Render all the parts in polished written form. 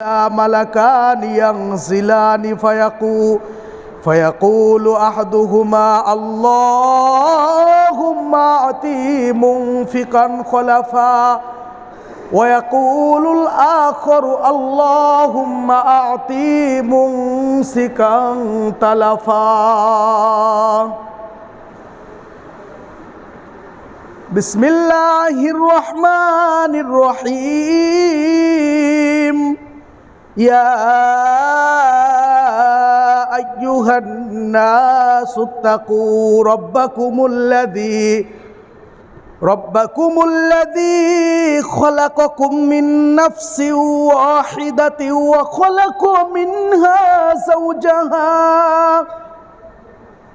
ملكان ينزلان فيقول أحدهما اللهم أعطي منفقا خلفا ويقول الآخر اللهم أعطي ممسكا تلفا. بسم الله الرحمن الرحيم. يا أيها الناس اتقوا ربكم الذي خلقكم من نفس واحدة وخلق منها زوجها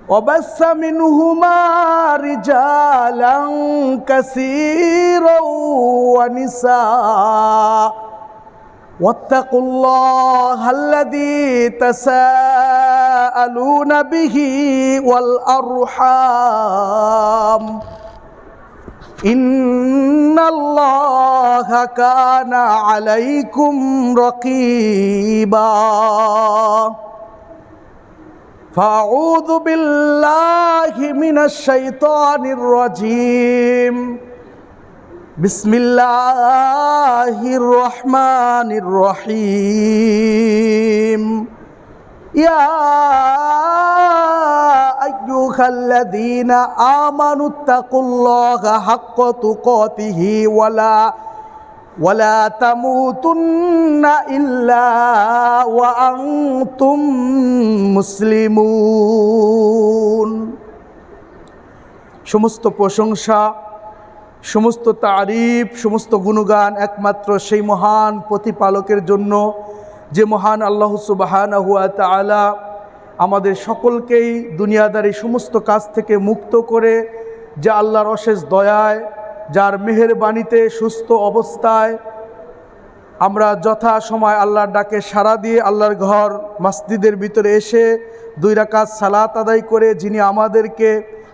وبث منهما رجالا كثيرا ونساء واتقوا الله الذي تساءلون به والأرحام إن الله كان عليكم رقيبا. فأعوذ بالله من الشيطان الرجيم. بسم الله الرحمن الرحيم. يا أيها الذين آمنوا اتقوا الله حق تقاته ولا تموتن إلا وأنتم মুসলিমুন. সমস্ত প্রশংসা, সমস্ত তারিফ, সমস্ত গুণগান একমাত্র সেই মহান প্রতিপালকের জন্য, যে মহান আল্লাহ সুবহানাহু ওয়া তাআলা আমাদের সকলকেই দুনিয়াদারি সমস্ত কাজ থেকে মুক্ত করে, যে আল্লাহর অশেষ দয়ায়, যার মেহেরবানিতে সুস্থ অবস্থায় আমরা যথা সময় আল্লাহর ডাকে সাড়া দিয়ে আল্লাহর ঘর মসজিদের ভিতরে এসে 2 রাকাত সালাত আদায় করে যিনি আমাদেরকে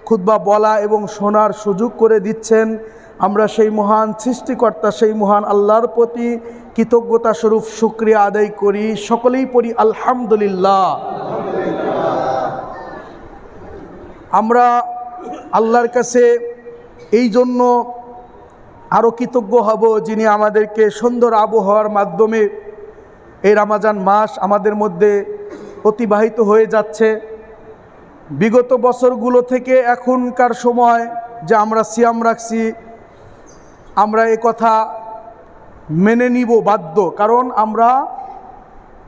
খুতবা বলা এবং শোনার সুযোগ করে দিচ্ছেন, আমরা সেই মহান সৃষ্টিকর্তা, সেই মহান আল্লাহর প্রতি কৃতজ্ঞতা স্বরূপ শুকরিয়া আদায় করি। সকলেই পড়ি আলহামদুলিল্লাহ। আমরা আল্লাহর কাছে এই জন্য আরও কৃতজ্ঞ হব, যিনি আমাদেরকে সুন্দর আবহাওয়ার মাধ্যমে এই রমজান মাস আমাদের মধ্যে অতিবাহিত হয়ে যাচ্ছে। বিগত বছরগুলো থেকে এখনকার সময় যে আমরা সিয়াম রাখছি, আমরা এ কথা মেনে নিব বাধ্য, কারণ আমরা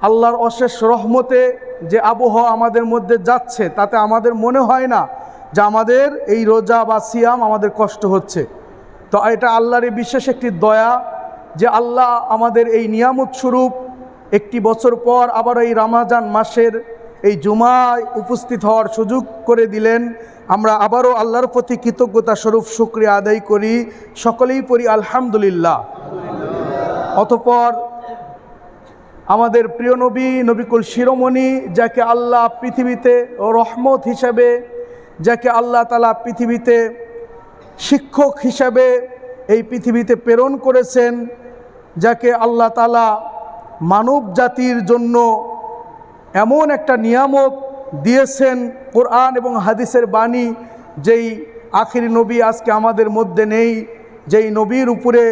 আল্লাহর অশেষ রহমতে যে আবহাওয়া আমাদের মধ্যে যাচ্ছে, তাতে আমাদের মনে হয় না যে আমাদের এই রোজা বা সিয়াম আমাদের কষ্ট হচ্ছে। তো এটা আল্লাহর বিশেষ একটি দয়া যে আল্লাহ আমাদের এই নিয়ামত স্বরূপ একটি বছর পর আবার এই রমজান মাসের এই জুমায় উপস্থিত হওয়ার সুযোগ করে দিলেন। আমরা আবারও আল্লাহর প্রতি কৃতজ্ঞতা স্বরূপ শুকরিয়া আদায় করি। সকলেই পড়ি আলহামদুলিল্লাহ। অতঃপর আমাদের প্রিয় নবিকুল শিরোমণি, যাকে আল্লাহ পৃথিবীতে রহমত হিসাবে, যাকে আল্লাহ তাআলা পৃথিবীতে শিক্ষক হিসাবে এই পৃথিবীতে প্রেরণ করেছেন, যাকে আল্লাহ তাআলা মানব জাতির জন্য এমন একটা নিয়ামত দিয়েছেন, কোরআন এবং হাদিসের বাণী, যেই আখিরি নবী আজকে আমাদের মধ্যে নেই, যেই নবীর উপরে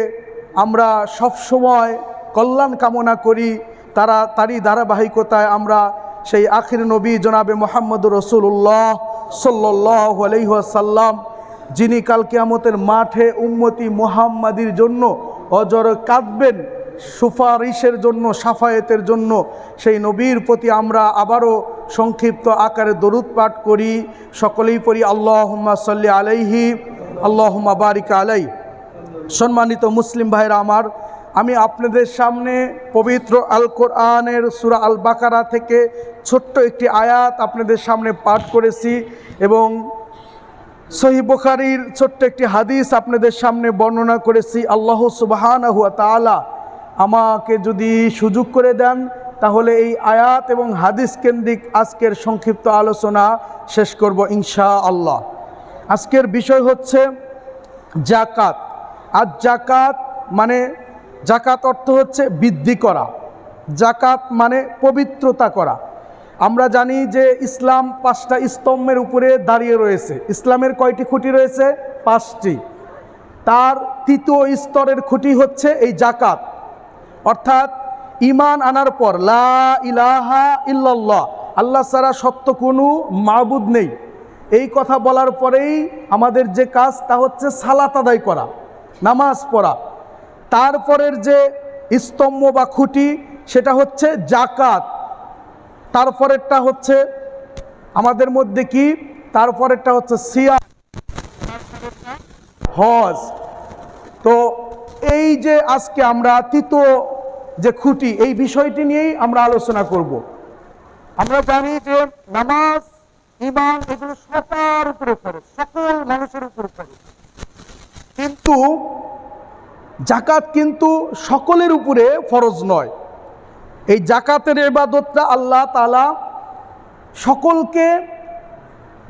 আমরা সবসময় কল্যাণ কামনা করি, তারই ধারাবাহিকতায় আমরা সেই আখিরি নবী জনাবে মুহাম্মদুর রাসূলুল্লাহ সাল্লাল্লাহু আলাইহি ওয়াসাল্লাম, যিনি কাল কিয়ামতের মাঠে উম্মতি মুহাম্মাদির জন্য অজর কাঁদবেন, সুপারিশের জন্য, শাফায়েতের জন্য, সেই নবীর প্রতি আমরা আবারও সংক্ষিপ্ত আকারে দরুদ পাঠ করি। সকলেই পড়ি আল্লাহুম্মা সাল্লি আলাইহি আল্লাহুম্মা বারিক আলাইহি। সম্মানিত মুসলিম ভাইরা আমার, আমি আপনাদের সামনে পবিত্র আল কোরআনের সূরা আল বাকারা থেকে ছোট্ট একটি আয়াত আপনাদের সামনে পাঠ করেছি এবং সহিহ বুখারীর ছোট্ট একটি হাদিস আপনাদের সামনে বর্ণনা করেছি। আল্লাহ সুবহানাহু ওয়া তাআলা আমাকে যদি সুযোগ করে দেন, তাহলে এই আয়াত এবং হাদিস কেন্দ্রিক আজকের সংক্ষিপ্ত আলোচনা শেষ করব ইনশাআল্লাহ। আজকের বিষয় হচ্ছে জাকাত। আর জাকাত মানে, জাকাত অর্থ হচ্ছে বৃদ্ধি করা। জাকাত মানে পবিত্রতা করা। আমরা জানি যে ইসলাম 5টা স্তম্ভের উপরে দাঁড়িয়ে রয়েছে। ইসলামের কয়টি খুঁটি রয়েছে? 5টি। তার 3য় স্তরের খুঁটি হচ্ছে এই জাকাত, অর্থাৎ ঈমান আনার পর লা ইলাহা ইল্লাল্লাহ, আল্লাহ ছাড়া সত্য কোনো মাবুদ নেই, এই কথা বলার পরেই আমাদের যে কাজ তা হচ্ছে সালাত আদায় করা, নামাজ পড়া। তারপরের যে স্তম্ভ বা খুঁটি সেটা হচ্ছে জাকাত। তারপরেরটা হচ্ছে আমাদের মধ্যে কি, তারপরেরটা হচ্ছে সিয়াম, হজ। তো এই যে আজকে আমরা 3য় যে খুঁটি, এই বিষয়টি নিয়েই আমরা আলোচনা করব। আমরা জানি যে নামাজ, ঈমান এগুলো সবার উপরে ফরজ, সকল মানুষের উপরে ফরজ, কিন্তু জাকাত কিন্তু সকলের উপরে ফরজ নয়। এই জাকাতের ইবাদতটা আল্লাহ তাআলা সকলকে,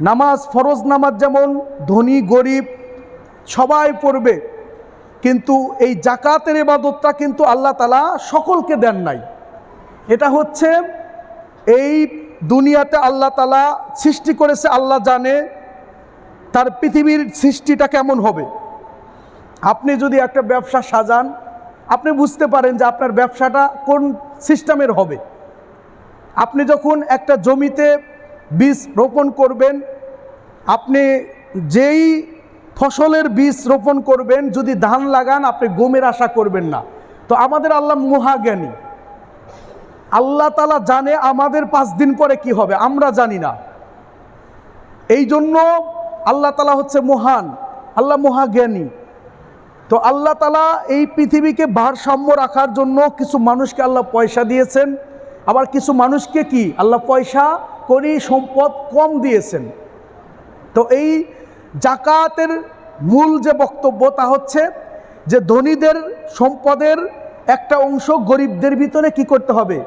নামাজ ফরজ নামাজ যেমন ধনী গরিব সবাই পড়বে, কিন্তু এই জাকাতের ইবাদতটা কিন্তু আল্লাহ তাআলা সকলকে দেন নাই। এটা হচ্ছে এই দুনিয়াতে আল্লাহ তাআলা সৃষ্টি করেছে, আল্লাহ জানে তার পৃথিবীর সৃষ্টিটা কেমন হবে। আপনি যদি একটা ব্যবসা সাজান, আপনি বুঝতে পারেন যে আপনার ব্যবসাটা কোন সিস্টেমের হবে। আপনি যখন একটা জমিতে বীজ রোপণ করবেন, আপনি যেই ফসলের বীজ রোপণ করবেন, যদি ধান লাগান আপনি গমের আশা করবেন না। তো আমাদের আল্লাহ মহাজ্ঞানী, আল্লাহ তাআলা জানে আমাদের 5 দিন পরে কি হবে, আমরা জানি না। এই জন্য আল্লাহ তাআলা হচ্ছে মহান, আল্লাহ মহাজ্ঞানী। তো আল্লাহ তাআলা এই পৃথিবীকে ভারসাম্য রাখার জন্য কিছু মানুষকে আল্লাহ পয়সা দিয়েছেন, আবার কিছু মানুষকে কি আল্লাহ পয়সা করি সম্পদ কম দিয়েছেন। তো এই জাকাতের মূল যে বক্তব্য তা হচ্ছে যে ধনীদের সম্পদের একটা অংশ গরিবদের ভিতরে কি করতে হবে,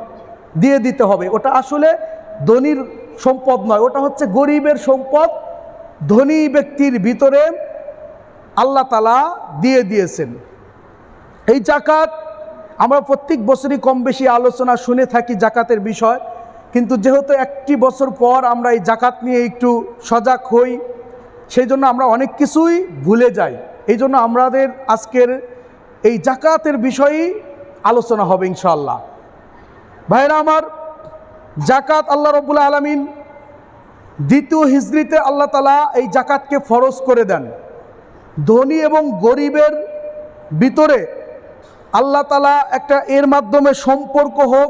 দিয়ে দিতে হবে। ওটা আসলে ধনীর সম্পদ নয়, ওটা হচ্ছে গরিবের সম্পদ, ধনী ব্যক্তির ভিতরে আল্লাহ তাআলা দিয়ে দিয়েছেন। এই জাকাত আমরা প্রত্যেক বছরই কম বেশি আলোচনা শুনে থাকি জাকাতের বিষয়, কিন্তু যেহেতু একটি বছর পর আমরা এই জাকাত নিয়ে একটু সজাগ হই, সেই জন্য আমরা অনেক কিছুই ভুলে যাই। এই জন্য আমাদের আজকের এই জাকাতের বিষয়েই আলোচনা হবে ইনশাআল্লাহ। ভাইরা আমার, জাকাত আল্লাহ রাব্বুল আলামিন 2য় হিজরিতে আল্লাহ তাআলা এই জাকাতকে ফরজ করে দেন। ধনী এবং গরিবের ভিতরে আল্লাহ তাআলা একটা এর মাধ্যমে সম্পর্ক হোক,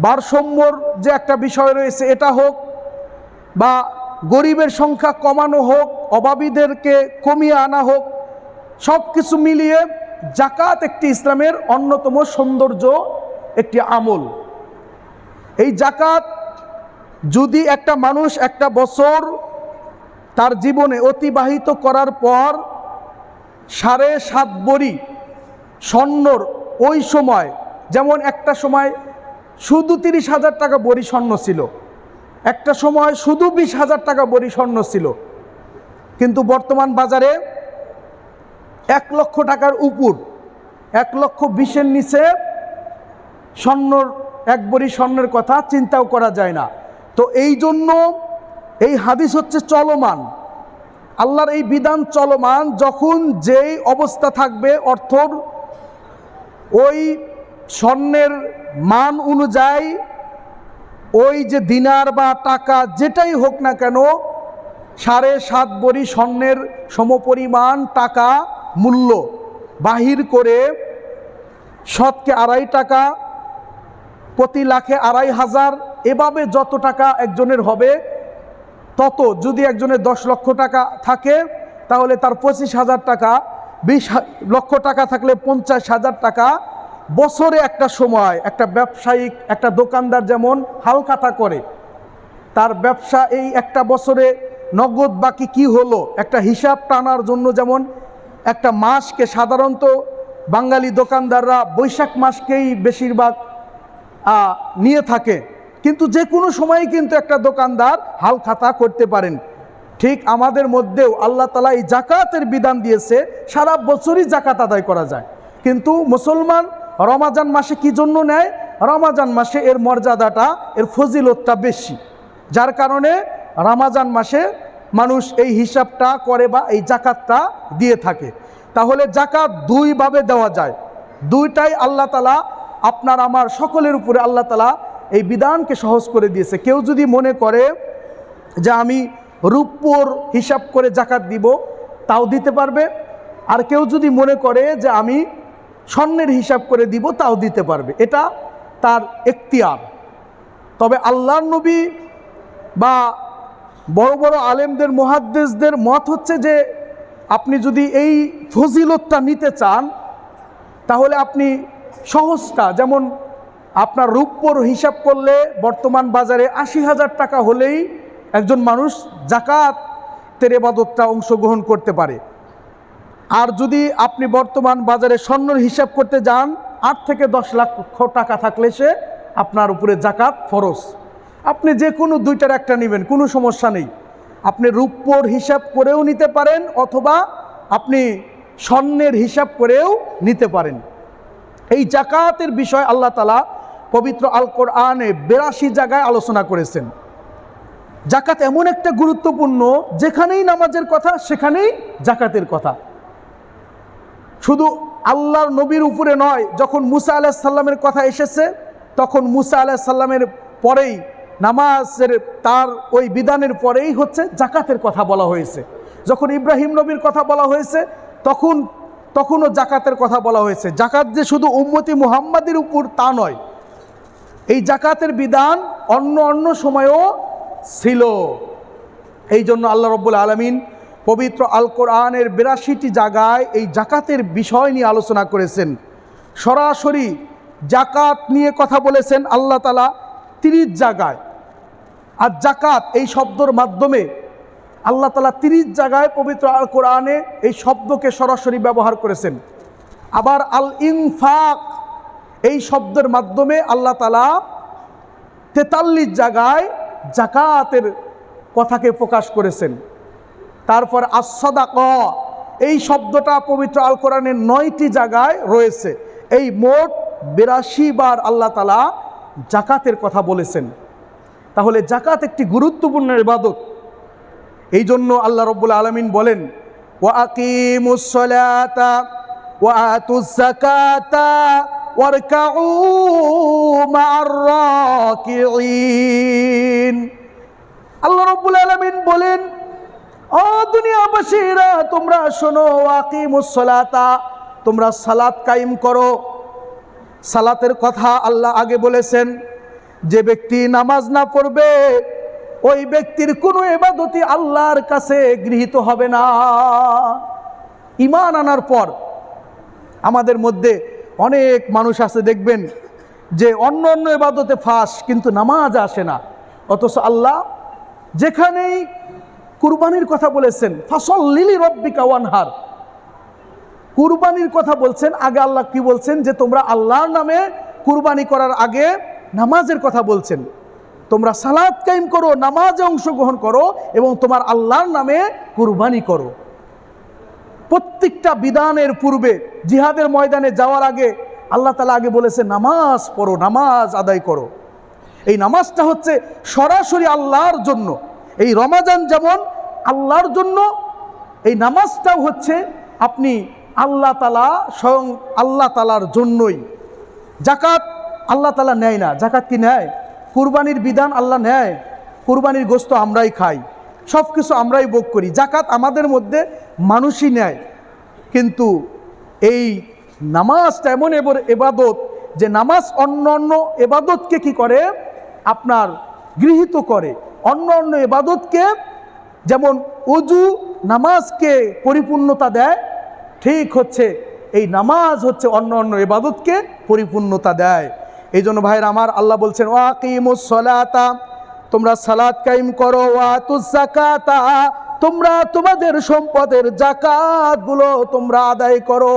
ভারসাম্যর যে একটা বিষয় রয়েছে এটা হোক, বা গরিবের সংখ্যা কমানো হোক, অভাবীদেরকে কমিয়ে আনা হোক, সব কিছু মিলিয়ে জাকাত একটি ইসলামের অন্যতম সৌন্দর্য একটি আমল। এই জাকাত যদি একটা মানুষ একটা বছর তার জীবনে অতিবাহিত করার পর 7.5 ভরি স্বর্ণর, ওই সময় যেমন একটা সময় শুধু 30,000 টাকা ভরি স্বর্ণ ছিল, একটা সময় শুধু 20,000 টাকা ভরি স্বর্ণ ছিল, কিন্তু বর্তমান বাজারে 1 লক্ষ টাকার উপর, 1,20,000-এর নিচে স্বর্ণর, 1 ভরি স্বর্ণের কথা চিন্তাও করা যায় না। তো এই জন্য এই হাদিস হচ্ছে চলমান, আল্লাহর এই বিধান চলমান। যখন যেই অবস্থা থাকবে, অর্থর ওই স্বর্ণের মান অনুযায়ী ওই যে দিনার বা টাকা যেটাই হোক না কেন, 7.5 ভরি স্বর্ণের সমপরিমাণ টাকা মূল্য বাহির করে শতকে 2.5 টাকা, প্রতি লাখে 2,500, এভাবে যত টাকা একজনের হবে তত। যদি একজনের 10 লক্ষ টাকা থাকে তাহলে তার 25,000 টাকা, 20 লক্ষ টাকা থাকলে 50,000 টাকা। বছরে একটা সময় একটা ব্যবসায়িক, একটা দোকানদার যেমন হালখাতা করে, তার ব্যবসা এই একটা বছরে নগদ বাকি কি হলো একটা হিসাব টানার জন্য, যেমন একটা মাসকে সাধারণত বাঙালি দোকানদাররা বৈশাখ মাসকেই বেশিরভাগ নিয়ে থাকে, কিন্তু যে কোনো সময়ই কিন্তু একটা দোকানদার হালখাতা করতে পারেন। ঠিক আমাদের মধ্যেও আল্লাহ তাআলা এই জাকাতের বিধান দিয়েছে, সারা বছরই জাকাত আদায় করা যায়, কিন্তু মুসলমান রমাজান মাসে কি জন্য নেয়? রমাজান মাসে এর মর্যাদাটা, এর ফজিলতটা বেশি, যার কারণে রমাজান মাসে মানুষ এই হিসাবটা করে বা এই জাকাতটা দিয়ে থাকে। তাহলে জাকাত দুইভাবে দেওয়া যায়, দুইটাই আল্লাহ তাআলা আপনার আমার সকলের উপরে আল্লাহ তাআলা এই বিধানকে সহজ করে দিয়েছে। কেউ যদি মনে করে যে আমি রূপোর হিসাব করে জাকাত দিব, তাও দিতে পারবে। আর কেউ যদি মনে করে যে আমি স্বর্ণের হিসাব করে দিব, তাও দিতে পারবে। এটা তার এখতিয়ার। তবে আল্লাহর নবী বা বড় বড় আলেমদের, মুহাদ্দিসদের মত হচ্ছে যে আপনি যদি এই ফজিলতটা নিতে চান, তাহলে আপনি সহজটা, যেমন আপনার রূপোর হিসাব করলে বর্তমান বাজারে ৮০,০০০ টাকা হলেই একজন মানুষ জাকাতের ইবাদতটা অংশগ্রহণ করতে পারে। আর যদি আপনি বর্তমান বাজারে স্বর্ণের হিসাব করতে যান, ৮ থেকে ১০ লক্ষ টাকা থাকলে সে আপনার উপরে জাকাত ফরজ। আপনি যে কোনো দুইটার একটা নেবেন, কোনো সমস্যা নেই। আপনি রূপোর হিসাব করেও নিতে পারেন, অথবা আপনি স্বর্ণের হিসাব করেও নিতে পারেন। এই জাকাতের বিষয় আল্লাহ তাআলা পবিত্র আল কোরআনে ৮২ জায়গায় আলোচনা করেছেন। জাকাত এমন একটা গুরুত্বপূর্ণ, যেখানেই নামাজের কথা সেখানেই জাকাতের কথা। শুধু আল্লাহর নবীর উপরে নয়, যখন মুসা আলাইহিস সালামের কথা এসেছে, তখন মুসা আলাইহিস সালামের পরেই নামাজের, তার ওই বিধানের পরেই হচ্ছে জাকাতের কথা বলা হয়েছে। যখন ইব্রাহিম নবীর কথা বলা হয়েছে, তখনও জাকাতের কথা বলা হয়েছে। জাকাত যে শুধু উম্মতি মুহাম্মাদের উপর তা নয়, এই জাকাতের বিধান অন্য সময়েও ছিল। এই জন্য আল্লাহ রাব্বুল আলামিন পবিত্র আল কোরআনের ৮২টি জায়গায় এই জাকাতের বিষয় নিয়ে আলোচনা করেছেন। সরাসরি জাকাত নিয়ে কথা বলেছেন আল্লাহ তাআলা ৩০ জায়গায়। আর জাকাত এই শব্দের মাধ্যমে আল্লাহ তাআলা ৩০ জায়গায় পবিত্র আল কোরআনে এই শব্দকে সরাসরি ব্যবহার করেছেন। আবার আল ইনফাক এই শব্দের মাধ্যমে আল্লাহ তাআলা ৪৩ জায়গায় জাকাতের কথাকে প্রকাশ করেছেন। তারপর as-সাদাকা এই শব্দটা পবিত্র আল কোরআনের ৯টি জায়গায় রয়েছে। এই মোট ৮২ বার আল্লাহ তাআলা জাকাতের কথা বলেছেন। তাহলে জাকাত একটি গুরুত্বপূর্ণ ইবাদত। এই জন্য আল্লাহ রাব্বুল আলামিন বলেন, ওয়া আকিমুস সালাতা ওয়া আতুজ যাকাতা ওয়ারকাউ মা'আর রাকিঈন। আল্লাহ রাব্বুল আলামিন বলেন, ও দুনিয়াবাসীরা তোমরা শোনো, আকিমুস সালাতা, তোমরা সালাত কায়েম করো। সালাতের কথা আল্লাহ আগে বলেছেন। যে ব্যক্তি নামাজ না পড়বে, ওই ব্যক্তির কোনো ইবাদতই আল্লাহর কাছে গৃহীত হবে না। ঈমান আনার পর আমাদের মধ্যে অনেক মানুষ আছে, দেখবেন যে অন্য ইবাদতে ফাঁস, কিন্তু নামাজ আসে না। অথচ আল্লাহ যেখানেই কুরবানির কথা বলেছেন, ফাসল্লি লিরাব্বিকা ওয়ানহার, কুরবানির কথা বলছেন, আগে আল্লাহ কি বলছেন? যে তোমরা আল্লাহর নামে কুরবানি করার আগে নামাজের কথা বলছেন। তোমরা সালাত কায়েম করো, নামাজে অংশগ্রহণ করো এবং তোমার আল্লাহর নামে কুরবানি করো। প্রত্যেকটা বিধানের পূর্বে জিহাদের ময়দানে যাওয়ার আগে আল্লাহ তাআলা আগে বলেছে নামাজ পড়ো, নামাজ আদায় করো। এই নামাজটা হচ্ছে সরাসরি আল্লাহর জন্য। এই রমাজান যেমন আল্লাহর জন্য, এই নামাজটাও হচ্ছে আপনি আল্লাহ তাআলা, স্বয়ং আল্লাহ তাআলার জন্যই। জাকাত আল্লাহ তাআলা নেয় না। জাকাত কি নেয়? কুরবানির বিধান আল্লাহ নেয়। কুরবানির গোশত আমরাই খাই, সব কিছু আমরাই ভোগ করি। জাকাত আমাদের মধ্যে মানুষই নেয়। কিন্তু এই নামাজটা এমন ইবাদত যে নামাজ অন্য ইবাদতকে কি করে? আপনার গৃহীত করে। অন্য ইবাদতকে, যেমন ওযু নামাজকে পরিপূর্ণতা দেয়, ঠিক হচ্ছে এই নামাজ হচ্ছে অন্য ইবাদতকে পরিপূর্ণতা দেয়। এই জন্য ভাইরা আমার, আল্লাহ বলছেন ওয়া আকিমুস সালাতা, তোমরা সালাত কায়েম করো, ওয়া আতুজ যাকাতা, তোমরা তোমাদের সম্পদের যাকাতগুলো তোমরা আদায় করো।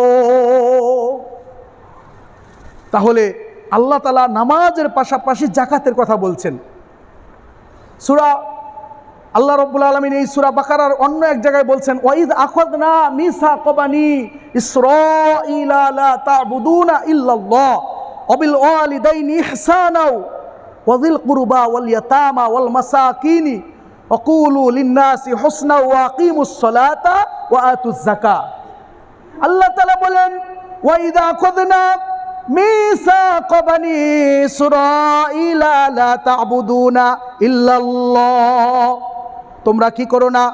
তাহলে আল্লাহ তাআলা নামাজের পাশাপাশি যাকাতের কথা বলছেন। সূরা আল্লাহ রাব্বুল আলামিন এই সূরা বাকারার অন্য এক জায়গায় বলছেন, ওয়াইদ আখাযনা মিসাকা বানি ইসরাঈলা লা তা'বুদুনা ইল্লাল্লাহ ওয়া বিল ওয়ালিদাইনি ইহসানা ওয়া যিল কুরবা ওয়াল ইয়াতামা ওয়াল মাসাকিনি ওয়া কুলু লিন-নাসি হুসনা ওয়া আকিমুস সালাতা ওয়া আতুজ যাকাত। আল্লাহ তাআলা বলেন, ওয়াইদ আখাযনা মিসাকা বানি ইসরাঈলা লা তা'বুদুনা ইল্লাল্লাহ। তোমরা কি করো না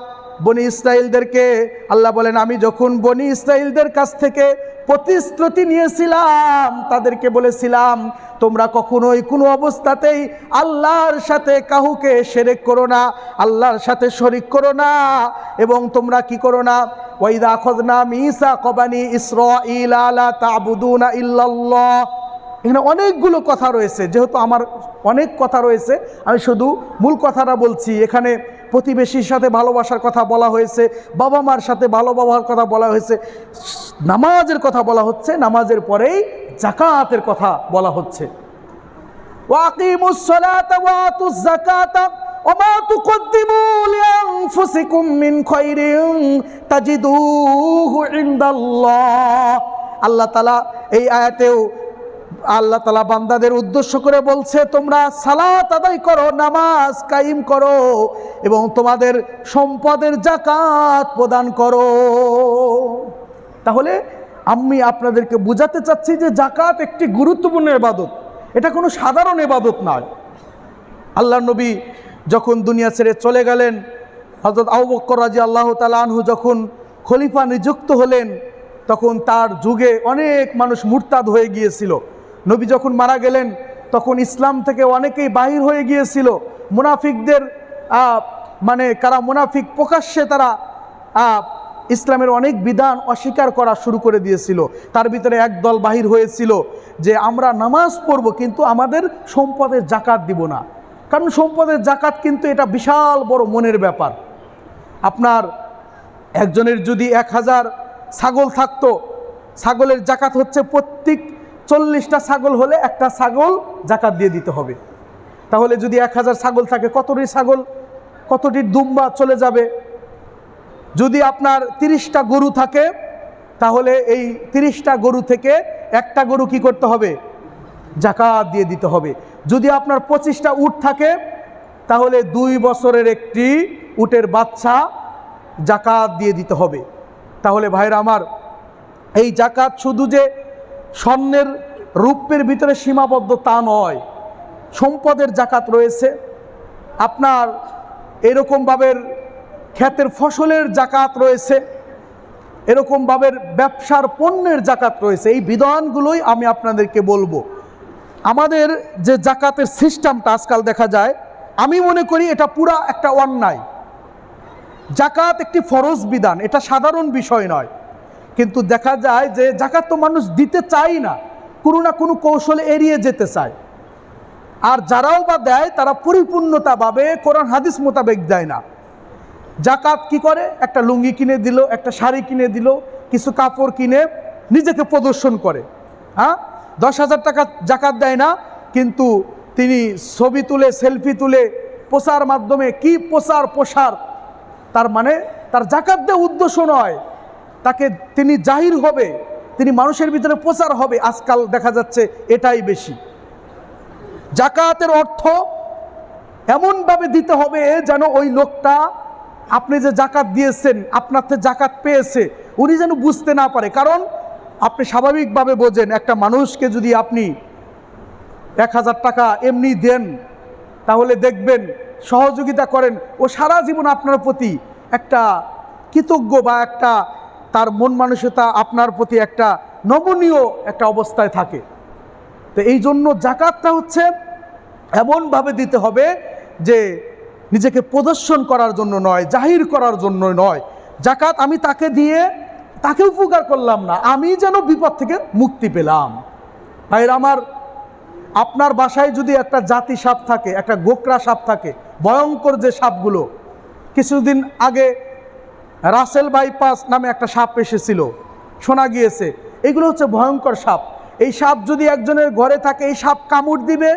বনি ইসরাইলদেরকে, আল্লাহ বলেন আমি যখন বনি ইসরাইলদের কাছ থেকে প্রতিশ্রুতি নিয়েছিলাম, তাদেরকে বলেছিলাম তোমরা কখনোই কোনো অবস্থাতেই আল্লাহর সাথে কাউকে শিরক করো না, আল্লাহর সাথে শরিক করো না, এবং তোমরা কি করো না, ওয়াইদা আখাযনা মিসাকা বানি ইসরাঈলা লা তা'বুদুনা ইল্লাল্লাহ। এখানে অনেকগুলো কথা রয়েছে, যেহেতু আমার অনেক কথা রয়েছে আমি শুধু মূল কথাটা বলছি। এখানে প্রতিবেশীর সাথে ভালোবাসার কথা বলা হয়েছে, বাবা মার সাথে ভালো ব্যবহার কথা বলা হয়েছে, নামাজের কথা বলা হচ্ছে, নামাজের পরেই যাকাতের কথা বলা হচ্ছে। ওয়াকিমুস সালাতা ওয়া আতুজ যাকাতা ওয়া মা তুকদ্দিমু লিআনফুসিকুম মিন খায়রিন তাজিদুহু ইনদাল্লাহ। আল্লাহ তাআলা এই আয়াতেও আল্লাহ তাআলা বান্দাদের উদ্দেশ্য করে বলছে, তোমরা সালাত আদায় করো, নামাজ কায়েম করো এবং তোমাদের সম্পদের যাকাত প্রদান করো। তাহলে আমি আপনাদেরকে বোঝাতে চাচ্ছি যে যাকাত একটি গুরুত্বপূর্ণ ইবাদত, এটা কোনো সাধারণ ইবাদত নয়। আল্লাহর নবী যখন দুনিয়া ছেড়ে চলে গেলেন, হযরত আবু বকর রাদিয়াল্লাহু তাআলা আনহু যখন খলিফা নিযুক্ত হলেন, তখন তার যুগে অনেক মানুষ মুরতাদ হয়ে গিয়েছিল। নবী যখন মারা গেলেন তখন ইসলাম থেকে অনেকেই বাহির হয়ে গিয়েছিল। মুনাফিকদের কারা মুনাফিক প্রকাশ্যে তারা ইসলামের অনেক বিধান অস্বীকার করা শুরু করে দিয়েছিল। তার ভিতরে এক দল বাহির হয়েছিল যে আমরা নামাজ পড়ব কিন্তু আমাদের সম্পদের যাকাত দিব না, কারণ সম্পদের যাকাত কিন্তু এটা বিশাল বড় মনের ব্যাপার। আপনার একজনের যদি 1000 ছাগল থাকতো, ছাগলের যাকাত হচ্ছে প্রত্যেক 40টা ছাগল হলে একটা ছাগল যাকাত দিয়ে দিতে হবে। তাহলে যদি 1000 ছাগল থাকে, কতটি ছাগল, কতটি দুম্বা চলে যাবে। যদি আপনার 30টা গরু থাকে, তাহলে এই 30টা গরু থেকে একটা গরু কি করতে হবে, যাকাত দিয়ে দিতে হবে। যদি আপনার 25টা উট থাকে, তাহলে 2 বছরের একটি উটের বাচ্চা যাকাত দিয়ে দিতে হবে। তাহলে ভাইরা আমার, এই যাকাত শুধু যে স্বর্ণের রূপের ভিতরে সীমাবদ্ধ তা নয়, সম্পদের যাকাত রয়েছে। আপনার এরকমভাবে ক্ষেতের ফসলের যাকাত রয়েছে, এরকমভাবে ব্যবসার পণ্যের যাকাত রয়েছে। এই বিধানগুলোই আমি আপনাদেরকে বলবো। আমাদের যে যাকাতের সিস্টেমটা আজকাল দেখা যায়, আমি মনে করি এটা পুরা একটা অন্যায়। যাকাত একটি ফরজ বিধান, এটা সাধারণ বিষয় নয়, কিন্তু দেখা যায় যে যাকাত তো মানুষ দিতে চায় না, কোনো না কোনো কৌশলে এড়িয়ে যেতে চায়। আর যারাও বা দেয় তারা পরিপূর্ণতাভাবে কোরআন হাদিস মোতাবেক দেয় না। যাকাত কি করে, একটা লুঙ্গি কিনে দিল, একটা শাড়ি কিনে দিল, কিছু কাপড় কিনে নিজেকে প্রদর্শন করে। 10,000 টাকা যাকাত দেয় না, কিন্তু তিনি ছবি তুলে, সেলফি তুলে, প্রচার মাধ্যমে কি প্রসার, তার মানে তার যাকাত দেওয়ার উদ্দেশ্য নয়, তাকে তিনি জাহির হবে, তিনি মানুষের ভিতরে প্রচার হবে। আজকাল দেখা যাচ্ছে এটাই বেশি। যাকাতের অর্থ এমনভাবে দিতে হবে যেন ওই লোকটা, আপনি যে যাকাত দিয়েছেন, আপনার থেকে যাকাত পেয়েছে, উনি যেন বুঝতে না পারে। কারণ আপনি স্বাভাবিকভাবে বোঝেন, একটা মানুষকে যদি আপনি 1000 টাকা এমনি দেন, তাহলে দেখবেন সহযোগিতা করেন, ও সারা জীবন আপনার প্রতি একটা কৃতজ্ঞ বা একটা তার মন মানসিকতা আপনার প্রতি একটা নমনীয় একটা অবস্থায় থাকে। তো এই জন্য যাকাতটা হচ্ছে এমনভাবে দিতে হবে যে নিজেকে প্রদর্শন করার জন্য নয়, জাহির করার জন্য নয়। যাকাত আমি তাকে দিয়ে তাকে উপকার করলাম না, আমি যেন বিপদ থেকে মুক্তি পেলাম। ভাইরা আমার, আপনার বাসায় যদি একটা জাতি সাপ থাকে, একটা গোকরা সাপ থাকে, ভয়ঙ্কর যে সাপগুলো, কিছুদিন আগে রাসেল বাইপাস নামে একটা সাপ এসেছিল, শোনা গিয়েছে, এগুলো হচ্ছে ভয়ঙ্কর সাপ। এই সাপ যদি একজনের ঘরে থাকে, এই সাপ কামড় দিবে,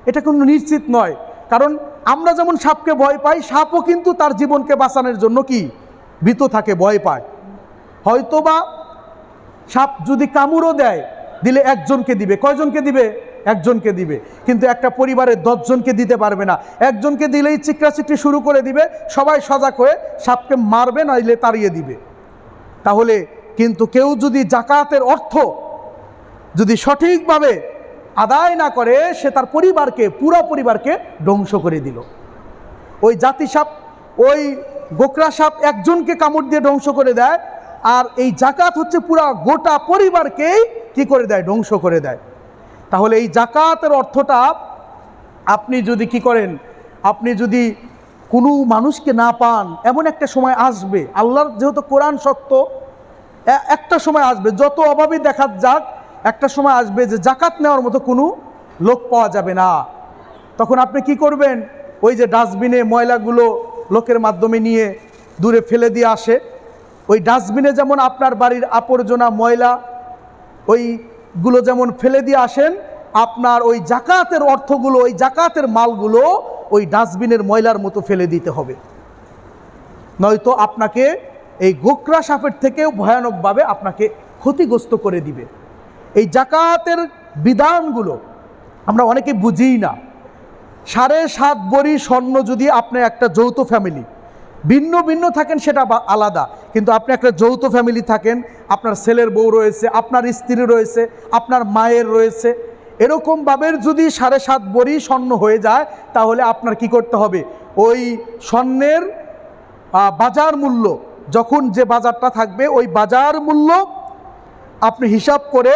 এটা কোনো নিশ্চিত নয়। কারণ আমরা যেমন সাপকে ভয় পাই, সাপও কিন্তু তার জীবনকে বাঁচানোর জন্য কি ভীত থাকে, ভয় পায়। হয়তোবা সাপ যদি কামড়ও দেয়, দিলে একজনকে দিবে। কয়জনকে দিবে? একজনকে দিবে। কিন্তু একটা পরিবারের 10 জনকে দিতে পারবে না। একজনকে দিলেই চিকরাচিকরি শুরু করে দিবে, সবাই সজাগ হয়ে সাপকে মারবে, নইলে তাড়িয়ে দিবে। তাহলে কিন্তু কেউ যদি জাকাতের অর্থ যদি সঠিকভাবে আদায় না করে, সে তার পরিবারকে, পুরো পরিবারকে ধ্বংস করে দিল। ওই জাতি সাপ, ওই গোকরা সাপ একজনকে কামড় দিয়ে ধ্বংস করে দেয়, আর এই জাকাত হচ্ছে পুরা গোটা পরিবারকেই কি করে দেয়? ধ্বংস করে দেয়। তাহলে এই জাকাতের অর্থটা আপনি যদি কি করেন, আপনি যদি কোনো মানুষকে না পান, এমন একটা সময় আসবে, আল্লাহর যেহেতু কোরআন সত্য, একটা সময় আসবে, যত অভাবী দেখা যাক, একটা সময় আসবে যে জাকাত নেওয়ার মতো কোনো লোক পাওয়া যাবে না। তখন আপনি কি করবেন? ওই যে ডাস্টবিনে ময়লাগুলো লোকের মাধ্যমে নিয়ে দূরে ফেলে দিয়ে আসে, ওই ডাস্টবিনে যেমন আপনার বাড়ির আবর্জনা ময়লা ওইগুলো যেমন ফেলে দিয়ে আসেন, আপনার ওই জাকাতের অর্থগুলো, ওই জাকাতের মালগুলো ওই ডাস্টবিনের ময়লার মতো ফেলে দিতে হবে। নয়তো আপনাকে এই গোকরা সাপের থেকেও ভয়ানকভাবে আপনাকে ক্ষতিগ্রস্ত করে দিবে। এই জাকাতের বিধানগুলো আমরা অনেকে বুঝিই না। 7.5 ভরি স্বর্ণ যদি আপনি একটা যৌথ ফ্যামিলি, ভিন্ন ভিন্ন থাকেন সেটা আলাদা, কিন্তু আপনি একটা যৌথ ফ্যামিলি থাকেন, আপনার ছেলের বউ রয়েছে, আপনার স্ত্রী রয়েছে, আপনার মায়ের রয়েছে, এরকমভাবে যদি 7.5 ভরি স্বর্ণ হয়ে যায়, তাহলে আপনার কি করতে হবে? ওই স্বর্ণের বাজার মূল্য, যখন যে বাজারটা থাকবে, ওই বাজার মূল্য আপনি হিসাব করে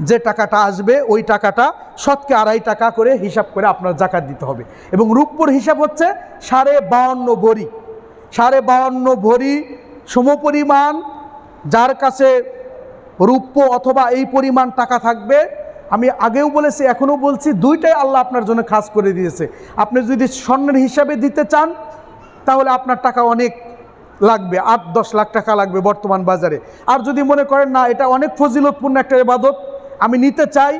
যে টাকাটা আসবে, ওই টাকাটা শতকে 2.5 টাকা করে হিসাব করে আপনার জাকাত দিতে হবে। এবং রূপ্যর হিসাব হচ্ছে 52.5 ভরি। 52.5 ভরি সমপরিমাণ, যার কাছে রূপ্য অথবা এই পরিমাণ টাকা থাকবে, আমি আগেও বলেছি, এখনও বলছি, দুইটাই আল্লাহ আপনার জন্য খাস করে দিয়েছে। আপনি যদি স্বর্ণের হিসাবে দিতে চান, তাহলে আপনার টাকা অনেক লাগবে, 8-10 লাখ টাকা লাগবে বর্তমান বাজারে। আর যদি মনে করেন না, এটা অনেক ফজিলতপূর্ণ একটা ইবাদত, আমি নিতে চাই,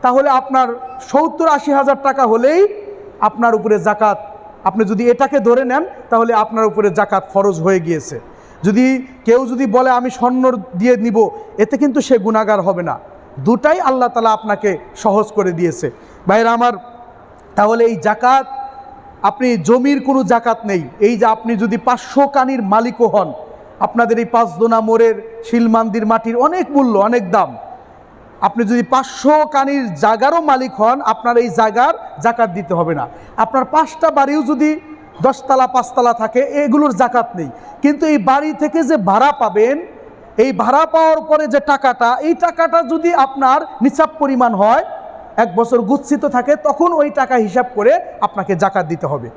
তাহলে আপনার 70-80 হাজার টাকা হলেই আপনার উপরে জাকাত, আপনি যদি এটাকে ধরে নেন, তাহলে আপনার উপরে জাকাত ফরজ হয়ে গিয়েছে। যদি কেউ যদি বলে আমি স্বর্ণ দিয়ে নিব, এতে কিন্তু সে গুনাহগার হবে না। দুটাই আল্লাহ তাআলা আপনাকে সহজ করে দিয়েছে। ভাইরা আমার, তাহলে এই জাকাত, আপনি জমির কোনো জাকাত নেই। এই যে আপনি যদি 500 কানির মালিকও হন, আপনাদের এই 5 দোনা মোড়ের শিলমান্দির মাটির অনেক মূল্য, অনেক দাম, আপনি যদি 500 কানির জায়গারও মালিক হন, আপনার এই জায়গার জাকাত দিতে হবে না। আপনার 5টা বাড়িও যদি 10 তলা 5 তলা থাকে, এগুলোর জাকাত নেই। কিন্তু এই বাড়ি থেকে যে ভাড়া পাবেন, এই ভাড়া পাওয়ার পরে যে টাকাটা, এই টাকাটা যদি আপনার নিসাব পরিমাণ হয়, 1 বছর গুচ্ছিত থাকে, তখন ওই টাকা হিসাব করে আপনাকে জাকাত দিতে হবে।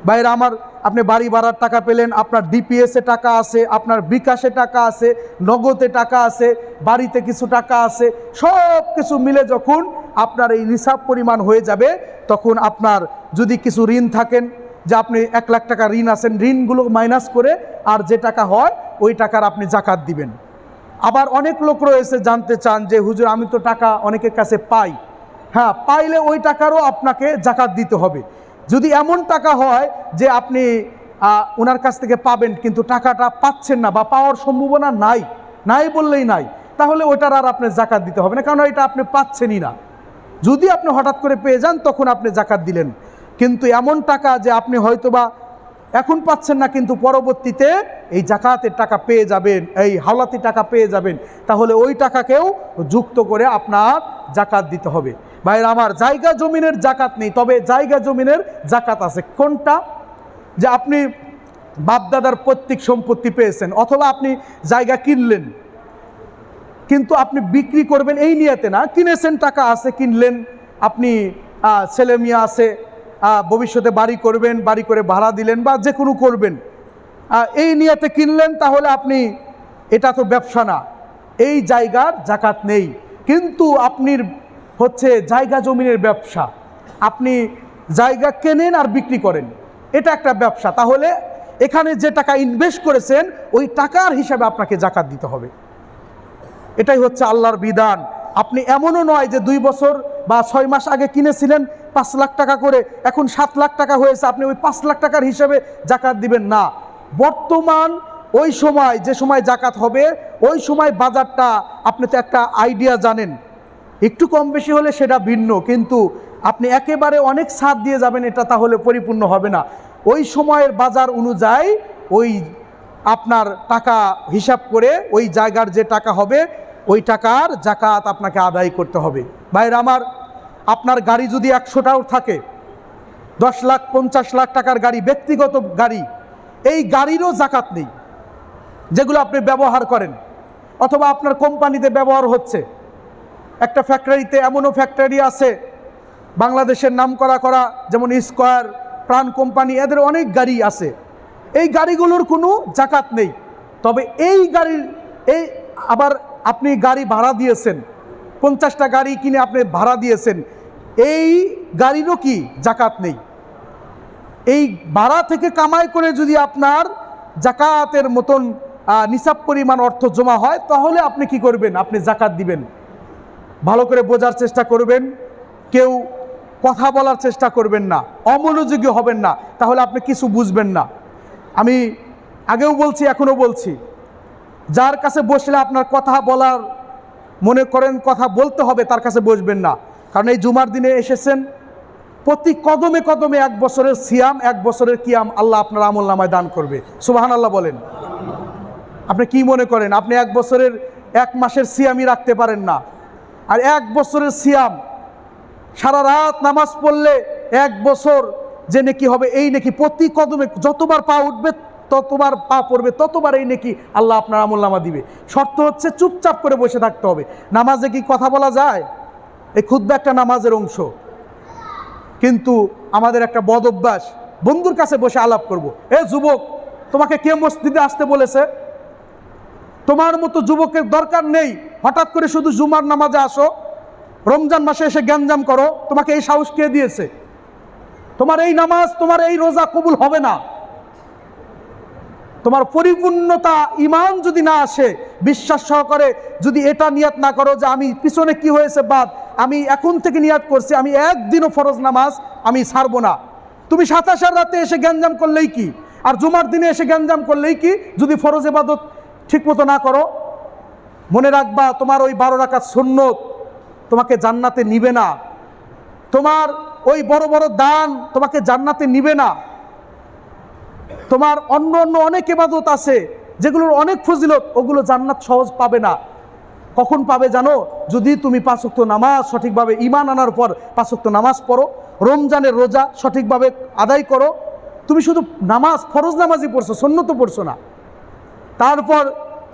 বাইরে আমার, আপনি বাড়ি ভাড়ার টাকা পেলেন, আপনার ডিপিএসে টাকা আছে, আপনার বিকাশে টাকা আছে, নগদে টাকা আছে, বাড়িতে কিছু টাকা আছে, সব কিছু মিলে যখন আপনার এই নিসাব পরিমাণ হয়ে যাবে, তখন আপনার যদি কিছু ঋণ থাকেন, যে আপনি 1 লাখ টাকা ঋণ আছেন, ঋণগুলো মাইনাস করে আর যে টাকা হয় ওই টাকার আপনি জাকাত দিবেন। আবার অনেক লোক রয়েছে জানতে চান যে হুজুর, আমি তো টাকা অনেকের কাছে পাই। হ্যাঁ, পাইলে ওই টাকারও আপনাকে জাকাত দিতে হবে। যদি এমন টাকা হয় যে আপনি ওনার কাছ থেকে পাবেন, কিন্তু টাকাটা পাচ্ছেন না বা পাওয়ার সম্ভাবনা নাই, নাই বললেই নাই, তাহলে ওইটার আর আপনি জাকাত দিতে হবে না, কারণ এটা আপনি পাচ্ছেনই না। যদি আপনি হঠাৎ করে পেয়ে যান, তখন আপনি জাকাত দিলেন। কিন্তু এমন টাকা যে আপনি হয়তোবা এখন পাচ্ছেন না, কিন্তু পরবর্তীতে এই জাকাতের টাকা পেয়ে যাবেন, এই হাওলাতি টাকা পেয়ে যাবেন, তাহলে ওই টাকাকেও যুক্ত করে আপনার জাকাত দিতে হবে। ভাইরা আমার, জায়গা জমিনের জাকাত নেই, তবে জায়গা জমিনের জাকাত আছে। কোনটা? যে আপনি বাপদাদার পৈতৃক সম্পত্তি পেয়েছেন, অথবা আপনি জায়গা কিনলেন, কিন্তু আপনি বিক্রি করবেন এই নিয়তে না, কিনেছেন, টাকা আছে, কিনলেন, আপনি ছেলে মেয়ে আছে, ভবিষ্যতে বাড়ি করবেন, বাড়ি করে ভাড়া দিলেন বা যে কোনো করবেন, এই নিয়তে কিনলেন, তাহলে আপনি, এটা তো ব্যবসা না, এই জায়গার জাকাত নেই। কিন্তু আপনি হচ্ছে জায়গা জমিনের ব্যবসা, আপনি জায়গা কেনেন আর বিক্রি করেন, এটা একটা ব্যবসা, তাহলে এখানে যে টাকা ইনভেস্ট করেছেন, ওই টাকার হিসাবে আপনাকে জাকাত দিতে হবে। এটাই হচ্ছে আল্লাহর বিধান। আপনি এমনও নয় যে 2 বছর বা 6 মাস আগে কিনেছিলেন, 5 লাখ টাকা করে, এখন 7 লাখ টাকা হয়েছে, আপনি ওই 5 লাখ টাকার হিসেবে জাকাত দিবেন না। বর্তমান ওই সময় যে সময় জাকাত হবে ওই সময় বাজারটা, আপনি তো একটা আইডিয়া জানেন, একটু কম বেশি হলে সেটা ভিন্ন, কিন্তু আপনি একেবারে অনেক ছাড় দিয়ে যাবেন এটা তাহলে পরিপূর্ণ হবে না। ওই সময়ের বাজার অনুযায়ী ওই আপনার টাকা হিসাব করে ওই জায়গার যে টাকা হবে ওই টাকার জাকাত আপনাকে আদায় করতে হবে। ভাইরা আমার, আপনার গাড়ি যদি 100টাও থাকে, 10 লাখ 50 লাখ টাকার গাড়ি, ব্যক্তিগত গাড়ি, এই গাড়িরও জাকাত নেই যেগুলো আপনি ব্যবহার করেন অথবা আপনার কোম্পানিতে ব্যবহার হচ্ছে। একটা ফ্যাক্টরিতে, এমনও ফ্যাক্টরি আছে বাংলাদেশের নাম করা যেমন স্কয়ার, প্রাণ কোম্পানি, এদের অনেক গাড়ি আছে, এই গাড়িগুলোর কোনো জাকাত নেই। তবে এই গাড়ির আবার আপনি গাড়ি ভাড়া দিয়েছেন, 50টা গাড়ি কিনে আপনি ভাড়া দিয়েছেন, এই গাড়িরও কি জাকাত নেই। এই ভাড়া থেকে কামাই করে যদি আপনার জাকাতের মতন নিসাব পরিমাণ অর্থ জমা হয় তাহলে আপনি কি করবেন, আপনি জাকাত দিবেন। ভালো করে বোঝার চেষ্টা করবেন, কেউ কথা বলার চেষ্টা করবেন না, অমনোযোগী হবেন না, তাহলে আপনি কিছু বুঝবেন না। আমি আগেও বলছি, এখনও বলছি, যার কাছে বসলে আপনার কথা বলার মনে করেন কথা বলতে হবে তার কাছে বসবেন না। কারণ এই জুমার দিনে এসেছেন, প্রতি কদমে কদমে 1 বছরের সিয়াম, 1 বছরের কিয়াম আল্লাহ আপনার আমল নামায় দান করবে। সুবহানাল্লাহ বলেন। আপনি কি মনে করেন আপনি 1 বছরের 1 মাসের সিয়ামই রাখতে পারেন না? আর 1 বছরের সিয়াম, সারা রাত নামাজ পড়লে 1 বছর যে নেকি হবে, এই নেকি প্রতি কদমে যতবার পা উঠবে, ততবার পা পড়বে, ততবার এই নেকি আল্লাহ আপনার আমল নামা দিবে। শর্ত হচ্ছে চুপচাপ করে বসে থাকতে হবে। নামাজে কি কথা বলা যায়? এই খুতবা একটা নামাজের অংশ, কিন্তু আমাদের একটা বদ অভ্যাস, বন্ধুর কাছে বসে আলাপ করব। এ যুবক, তোমাকে কে মসজিদে আসতে বলেছে? তোমার মতো যুবকের দরকার নেই, হঠাৎ করে শুধু জুমার নামাজে আসো, রমজান মাসে এসে গ্যাঞ্জাম করো। তোমাকে এই সাহস কে দিয়েছে? তোমার এই নামাজ, তোমার এই রোজা কবুল হবে না। তোমার পরিপূর্ণতা ঈমান যদি না আসে, বিশ্বাস সহকারে যদি এটা নিয়াত না করো যে আমি পিছনে কি হয়েছে বাদ, আমি এখন থেকে নিয়াত করছি আমি একদিনও ফরজ নামাজ আমি ছাড়বো না। তুমি 27 রাতে এসে গ্যাঞ্জাম করলেই কি, আর জুমার দিনে এসে গ্যাঞ্জাম করলেই কি, যদি ফরজ ইবাদত ঠিক মতো না করো। মনে রাখবা, তোমার ওই 12 রাকাত সুন্নত তোমাকে জান্নাতে নিবে না, তোমার ওই বড় বড় দান তোমাকে জান্নাতে নিবে না। তোমার অন্য অন্য অনেক ইবাদত আছে যেগুলোর অনেক ফজিলত, ওগুলো জান্নাত সহজ পাবে না। কখন পাবে জানো? যদি তুমি 5 ওয়াক্ত নামাজ সঠিকভাবে ঈমান আনার পর 5 ওয়াক্ত নামাজ পড়ো, রমজানের রোজা সঠিকভাবে আদায় করো। তুমি শুধু নামাজ, ফরজ নামাজই পড়ছো, সুন্নত পড়ছো না। তারপর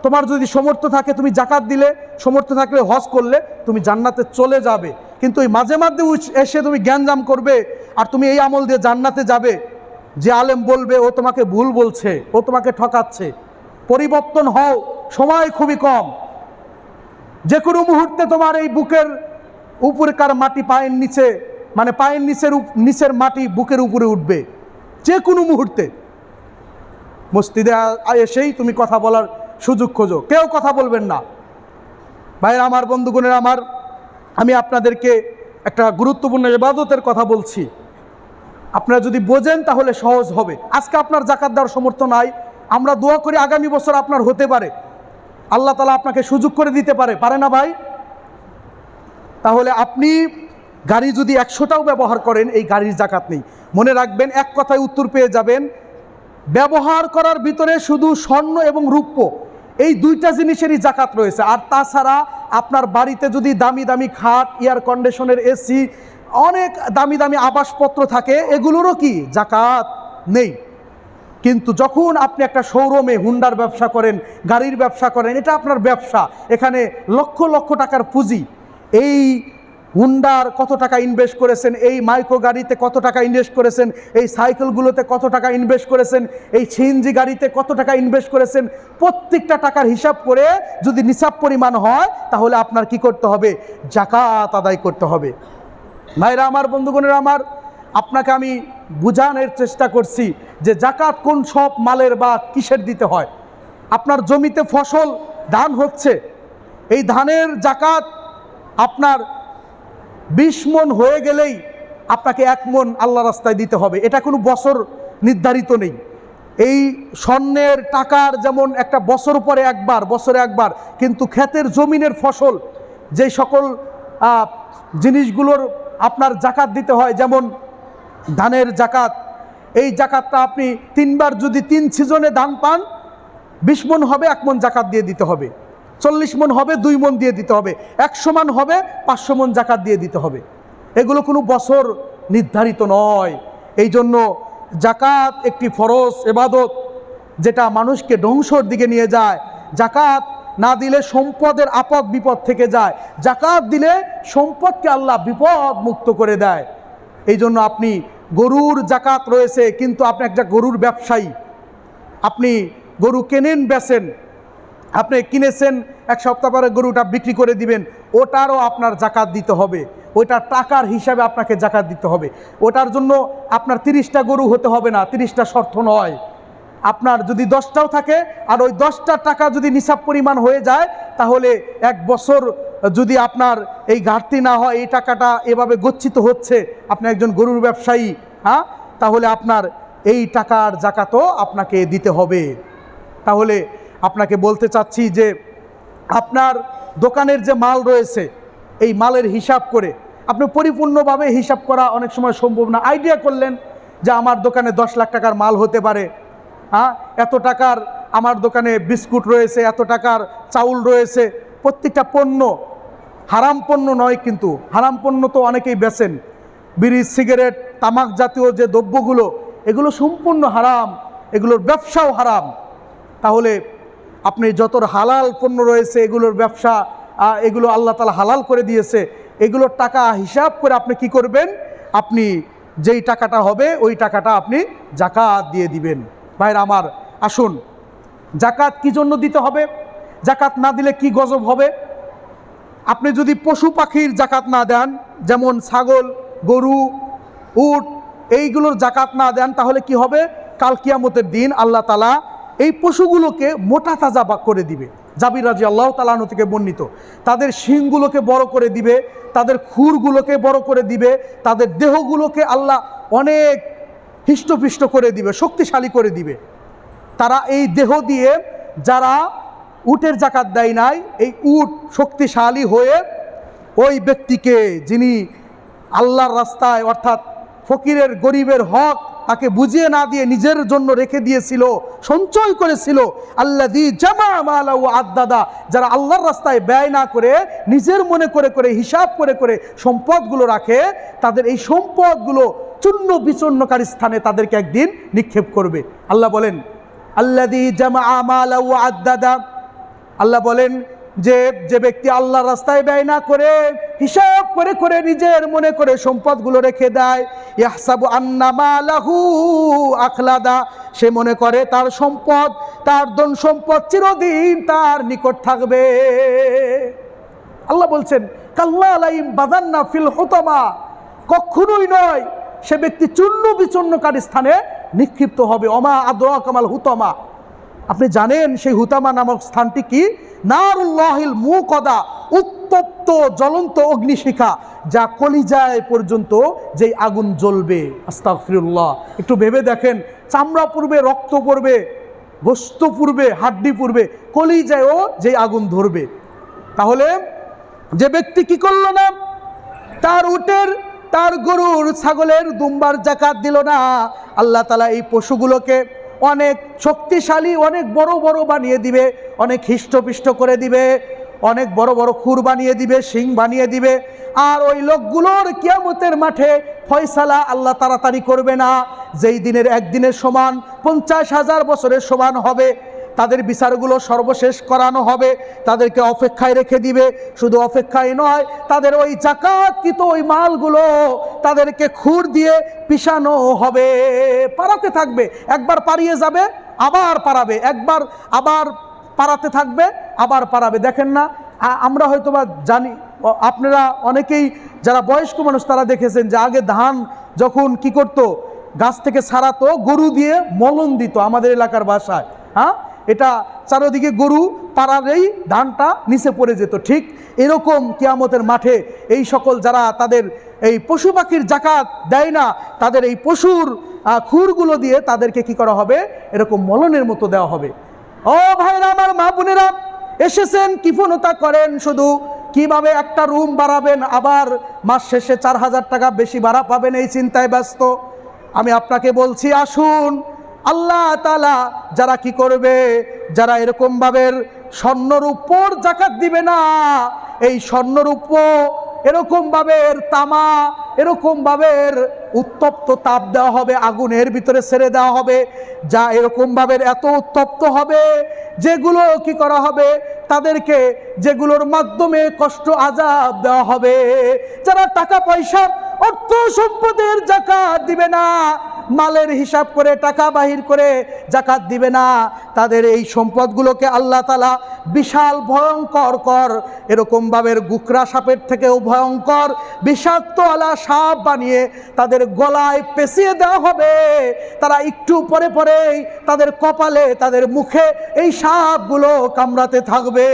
তোমার যদি সামর্থ্য থাকে তুমি জাকাত দিলে, সামর্থ্য থাকলে হজ করলে, তুমি জান্নাতে চলে যাবে। কিন্তু ওই মাঝে মাঝে এসে তুমি জ্ঞানজাম করবে আর তুমি এই আমল দিয়ে জান্নাতে যাবে, যে আলেম বলবে ও তোমাকে ভুল বলছে, ও তোমাকে ঠকাচ্ছে। পরিবর্তন হও, সময় খুবই কম। যে কোনো মুহূর্তে তোমার এই বুকের উপরকার মাটি পায়ের নিচে, মানে পায়ের নিচের মাটি বুকের উপরে উঠবে যে কোনো মুহূর্তে। মসজিদে এসেই তুমি কথা বলার সুযোগ খোঁজো, কেউ কথা বলবেন না। ভাইরা আমার, বন্ধুগণের আমার, আমি আপনাদেরকে একটা গুরুত্বপূর্ণ ইবাদতের কথা বলছি। আপনারা যদি বোঝেন তাহলে সহজ হবে। আজকে আপনার জাকাত দেওয়ার সামর্থ্য নাই, আমরা দোয়া করি আগামী বছর আপনার হতে পারে, আল্লাহ তাআলা আপনাকে সুযোগ করে দিতে পারে, পারে না ভাই? তাহলে আপনি গাড়ি যদি 100টাও ব্যবহার করেন, এই গাড়ির জাকাত নেই। মনে রাখবেন, এক কথায় উত্তর পেয়ে যাবেন। ব্যবহার করার ভিতরে শুধু স্বর্ণ এবং রূপ্য, এই 2টা জিনিসেরই জাকাত রয়েছে। আর তাছাড়া আপনার বাড়িতে যদি দামি দামি খাট, এয়ার কন্ডিশনের এসি, অনেক দামি দামি আবাসপত্র থাকে, এগুলোরও কি জাকাত নেই। কিন্তু যখন আপনি একটা শোরুমে হুন্ডার ব্যবসা করেন, গাড়ির ব্যবসা করেন, এটা আপনার ব্যবসা, এখানে লক্ষ লক্ষ টাকার পুঁজি, এই হুন্ডার কত টাকা ইনভেস্ট করেছেন, এই মাইক্রো গাড়িতে কত টাকা ইনভেস্ট করেছেন, এই সাইকেলগুলোতে কত টাকা ইনভেস্ট করেছেন, এই সিএনজি গাড়িতে কত টাকা ইনভেস্ট করেছেন, প্রত্যেকটা টাকার হিসাব করে যদি নিসাব পরিমাণ হয় তাহলে আপনার কি করতে হবে? জাকাত আদায় করতে হবে। ভাইরা আমার, বন্ধুগণের আমার, আপনাকে আমি বোঝানোর চেষ্টা করছি যে জাকাত কোন সব মালের বা কিসের দিতে হয়। আপনার জমিতে ফসল ধান হচ্ছে, এই ধানের জাকাত আপনার 20 মণ হয়ে গেলেই আপনাকে 1 মণ আল্লাহ রাস্তায় দিতে হবে, এটা কোনো বছর নির্ধারিত নেই। এই স্বর্ণের টাকার যেমন একটা বছর পরে একবার, বছরে একবার, কিন্তু ক্ষেতের জমিনের ফসল যে সকল জিনিসগুলোর আপনার জাকাত দিতে হয়, যেমন ধানের জাকাত, এই জাকাতটা আপনি 3 বার যদি 3 সিজনে ধান পান, 20 মণ হবে 1 মণ জাকাত দিয়ে দিতে হবে, 40 মণ হবে 2 মণ দিয়ে দিতে হবে, 100 মণ হবে 500 মণ জাকাত দিয়ে দিতে হবে। এগুলো কোনো বছর নির্ধারিত নয়। এই জন্য জাকাত একটি ফরজ ইবাদত, যেটা মানুষকে ধ্বংসর দিকে নিয়ে যায়। জাকাত না দিলে সম্পদের আপদ বিপদ থেকে যায়, জাকাত দিলে সম্পদকে আল্লাহ বিপদ মুক্ত করে দেয়। এই জন্য আপনি গরুর জাকাত রয়েছে, কিন্তু আপনি একটা গরুর ব্যবসায়ী, আপনি গরু কেনেন বেচেন, আপনি কিনেছেন 1 সপ্তাহ পরে গরুটা বিক্রি করে দিবেন, ওটারও আপনার জাকাত দিতে হবে, ওইটা টাকার হিসাবে আপনাকে জাকাত দিতে হবে। ওটার জন্য আপনার 30টা গরু হতে হবে না, 30টা শর্ত নয়। আপনার যদি 10টাও থাকে আর ওই 10টা টাকা যদি নিসাব পরিমাণ হয়ে যায়, তাহলে 1 বছর যদি আপনার এই ঘাটতি না হয়, এই টাকাটা এভাবে গচ্ছিত হচ্ছে, আপনি একজন গরুর ব্যবসায়ী, হ্যাঁ, তাহলে আপনার এই টাকার জাকাতও আপনাকে দিতে হবে। তাহলে আপনাকে বলতে চাচ্ছি যে আপনার দোকানের যে মাল রয়েছে, এই মালের হিসাব করে আপনি পরিপূর্ণভাবে হিসাব করা অনেক সময় সম্ভব না। আইডিয়া করলেন যে আমার দোকানে 10 লাখ টাকার মাল হতে পারে, হ্যাঁ, এত টাকার আমার দোকানে বিস্কুট রয়েছে, এত টাকার চাউল রয়েছে। প্রত্যেকটা পণ্য হারাম পণ্য নয়, কিন্তু হারাম পণ্য তো অনেকেই বেচেন, বিড়ি সিগারেট তামাক জাতীয় যে দ্রব্যগুলো, এগুলো সম্পূর্ণ হারাম, এগুলোর ব্যবসাও হারাম। তাহলে আপনি যত হালাল পণ্য রয়েছে, এগুলোর ব্যবসা, এগুলো আল্লাহ তাআলা হালাল করে দিয়েছে, এগুলোর টাকা হিসাব করে আপনি কি করবেন, আপনি যেই টাকাটা হবে ওই টাকাটা আপনি জাকাত দিয়ে দিবেন। ভাইরা আমার, আসুন, জাকাত কি জন্য দিতে হবে, জাকাত না দিলে কি গজব হবে। আপনি যদি পশু পাখির জাকাত না দেন, যেমন ছাগল, গরু, উট, এইগুলোর জাকাত না দেন, তাহলে কি হবে, কাল কিয়ামতের দিন আল্লাহ তাআলা এই পশুগুলোকে মোটা তাজা করে দিবে। জাবির রাদিয়াল্লাহু তাআলা আনহু থেকে বর্ণিত, তাদের শিংগুলোকে বড় করে দিবে, তাদের খুরগুলোকে বড় করে দিবে, তাদের দেহগুলোকে আল্লাহ অনেক হৃষ্টপুষ্ট করে দিবে, শক্তিশালী করে দিবে। তারা এই দেহ দিয়ে, যারা উটের জাকাত দেয় নাই, এই উট শক্তিশালী হয়ে ওই ব্যক্তিকে, যিনি আল্লাহর রাস্তায় অর্থাৎ ফকিরের গরিবের হক তাকে বুঝিয়ে না দিয়ে নিজের জন্য রেখে দিয়েছিল, সঞ্চয় করেছিল, আল্লাযী জামা মালাহু আদ্দাদা, যারা আল্লাহর রাস্তায় ব্যয় না করে নিজের মনে করে করে হিসাব করে করে সম্পদগুলো রাখে, তাদের এই সম্পদগুলো চূর্ণ বিচূর্ণকারী স্থানে তাদেরকে একদিন নিক্ষেপ করবে। আল্লাহ বলেন, আল্লাযী জামা মালাহু আদ্দাদা, আল্লাহ বলেন যে ব্যক্তি আল্লাহর রাস্তায় ব্যয় না করে হিসাব করে করে নিজের মনে করে সম্পদগুলো রেখে দেয়, ইয়াহসাবু আন্না মালাহু আখলাদা, সে মনে করে তার সম্পদ, তার ধন সম্পদ চিরদিন তার নিকট থাকবে। আল্লাহ বলছেন, কাল্লা লাইম বাদান্না ফিল হুতামা, কখনোই নয়, সে ব্যক্তি চূর্ণ বিচূর্ণকারী স্থানে নিক্ষিপ্ত হবে। ওমা আদরাকা মাল হুতামা, আপনি জানেন সেই হুতামা নামক স্থানটি কি? নারুল্লাহিল মুকাদা, উত্তপ্ত জ্বলন্ত অগ্নিশিখা, যা কলিজায় পর্যন্ত যেই আগুন জ্বলবে। আস্তাগফিরুল্লাহ। একটু ভেবে দেখেন, চামড়া পড়বে, রক্ত পড়বে, গোশত পুড়বে, হাড্ডি পুড়বে, কলিজায়ও যেই আগুন ধরবে। তাহলে যে ব্যক্তি কি করলো না, তার উটের, তার গরুর, ছাগলের, দুম্বার জাকাত দিল না, আল্লাহ তাআলা এই পশুগুলোকে অনেক শক্তিশালী, অনেক বড় বড় বানিয়ে দিবে, অনেক হৃষ্টপুষ্ট করে দিবে, অনেক বড় বড় খুর বানিয়ে দিবে, শিং বানিয়ে দিবে। আর ওই লোকগুলোর কিয়ামতের মাঠে ফয়সালা আল্লাহ তাড়াতাড়ি করবে না, যেই দিনের একদিনের সমান 50,000 বছরের সমান হবে। তাদের বিচারগুলো সর্বশেষ করানো হবে, তাদেরকে অপেক্ষায় রেখে দিবে। শুধু অপেক্ষায় নয়, তাদের ওই জাকাতকৃত ওই মালগুলো তাদেরকে খুর দিয়ে পিষানো হবে, পারাতে থাকবে। একবার পারিয়ে যাবে, আবার পারাবে, একবার আবার পারাতে থাকবে, আবার পারাবে। দেখেন না, আমরা হয়তোবা জানি, আপনারা অনেকেই যারা বয়স্ক মানুষ তারা দেখেছেন যে আগে ধান যখন কি করতো, গাছ থেকে ছাড়াতো, গরু দিয়ে মলন দিত আমাদের এলাকার ভাষায়, হ্যাঁ, এটা চারদিকে গরু পাড়ারেই ধানটা নিচে পড়ে যেত। ঠিক এরকম কিয়ামতের মাঠে এই সকল যারা তাদের এই পশু পাখির জাকাত দেয় না, তাদের এই পশুর খুরগুলো দিয়ে তাদেরকে কি করা হবে, এরকম মলনের মতো দেওয়া হবে। ও ভাইরা আমার, মা বোনেরা, এসেছেন কৃপণতা করেন শুধু কিভাবে একটা রুম বাড়াবেন, আবার মাস শেষে 4,000 টাকা বেশি ভাড়া পাবেন, এই চিন্তায় ব্যস্ত। আমি আপনাকে বলছি, আসুন আল্লাহ তাআলা যারা কি করবে, যারা এরকমভাবে স্বর্ণরূপোর জাকাত দিবে না, এই স্বর্ণরূপ এরকমভাবে তামা এরকমভাবে উত্তপ্ত তাপ দেওয়া হবে, আগুনের ভিতরে ছেড়ে দেওয়া হবে, যা এরকমভাবে এত উত্তপ্ত হবে যেগুলো কি করা হবে, তাদেরকে যেগুলোর মাধ্যমে কষ্ট আযাব দেওয়া হবে। যারা টাকা পয়সা অর্থ সম্পদের জাকাত দিবে না, মালের হিসাব করে টাকা বাহির করে জাকাত দিবে না, তাদের এই সম্পদগুলোকে আল্লাহ তাআলা বিশাল ভয়ঙ্কর কর এরকমভাবে গুকরা সাপের থেকেও ভয়ঙ্কর বিষাক্ত আলা সাপ বানিয়ে তাদের গলায় পেঁচিয়ে দেওয়া হবে। তারা একটু পরে পরেই তাদের কপালে তাদের মুখে এই সাপগুলো কামড়াতে থাকবে।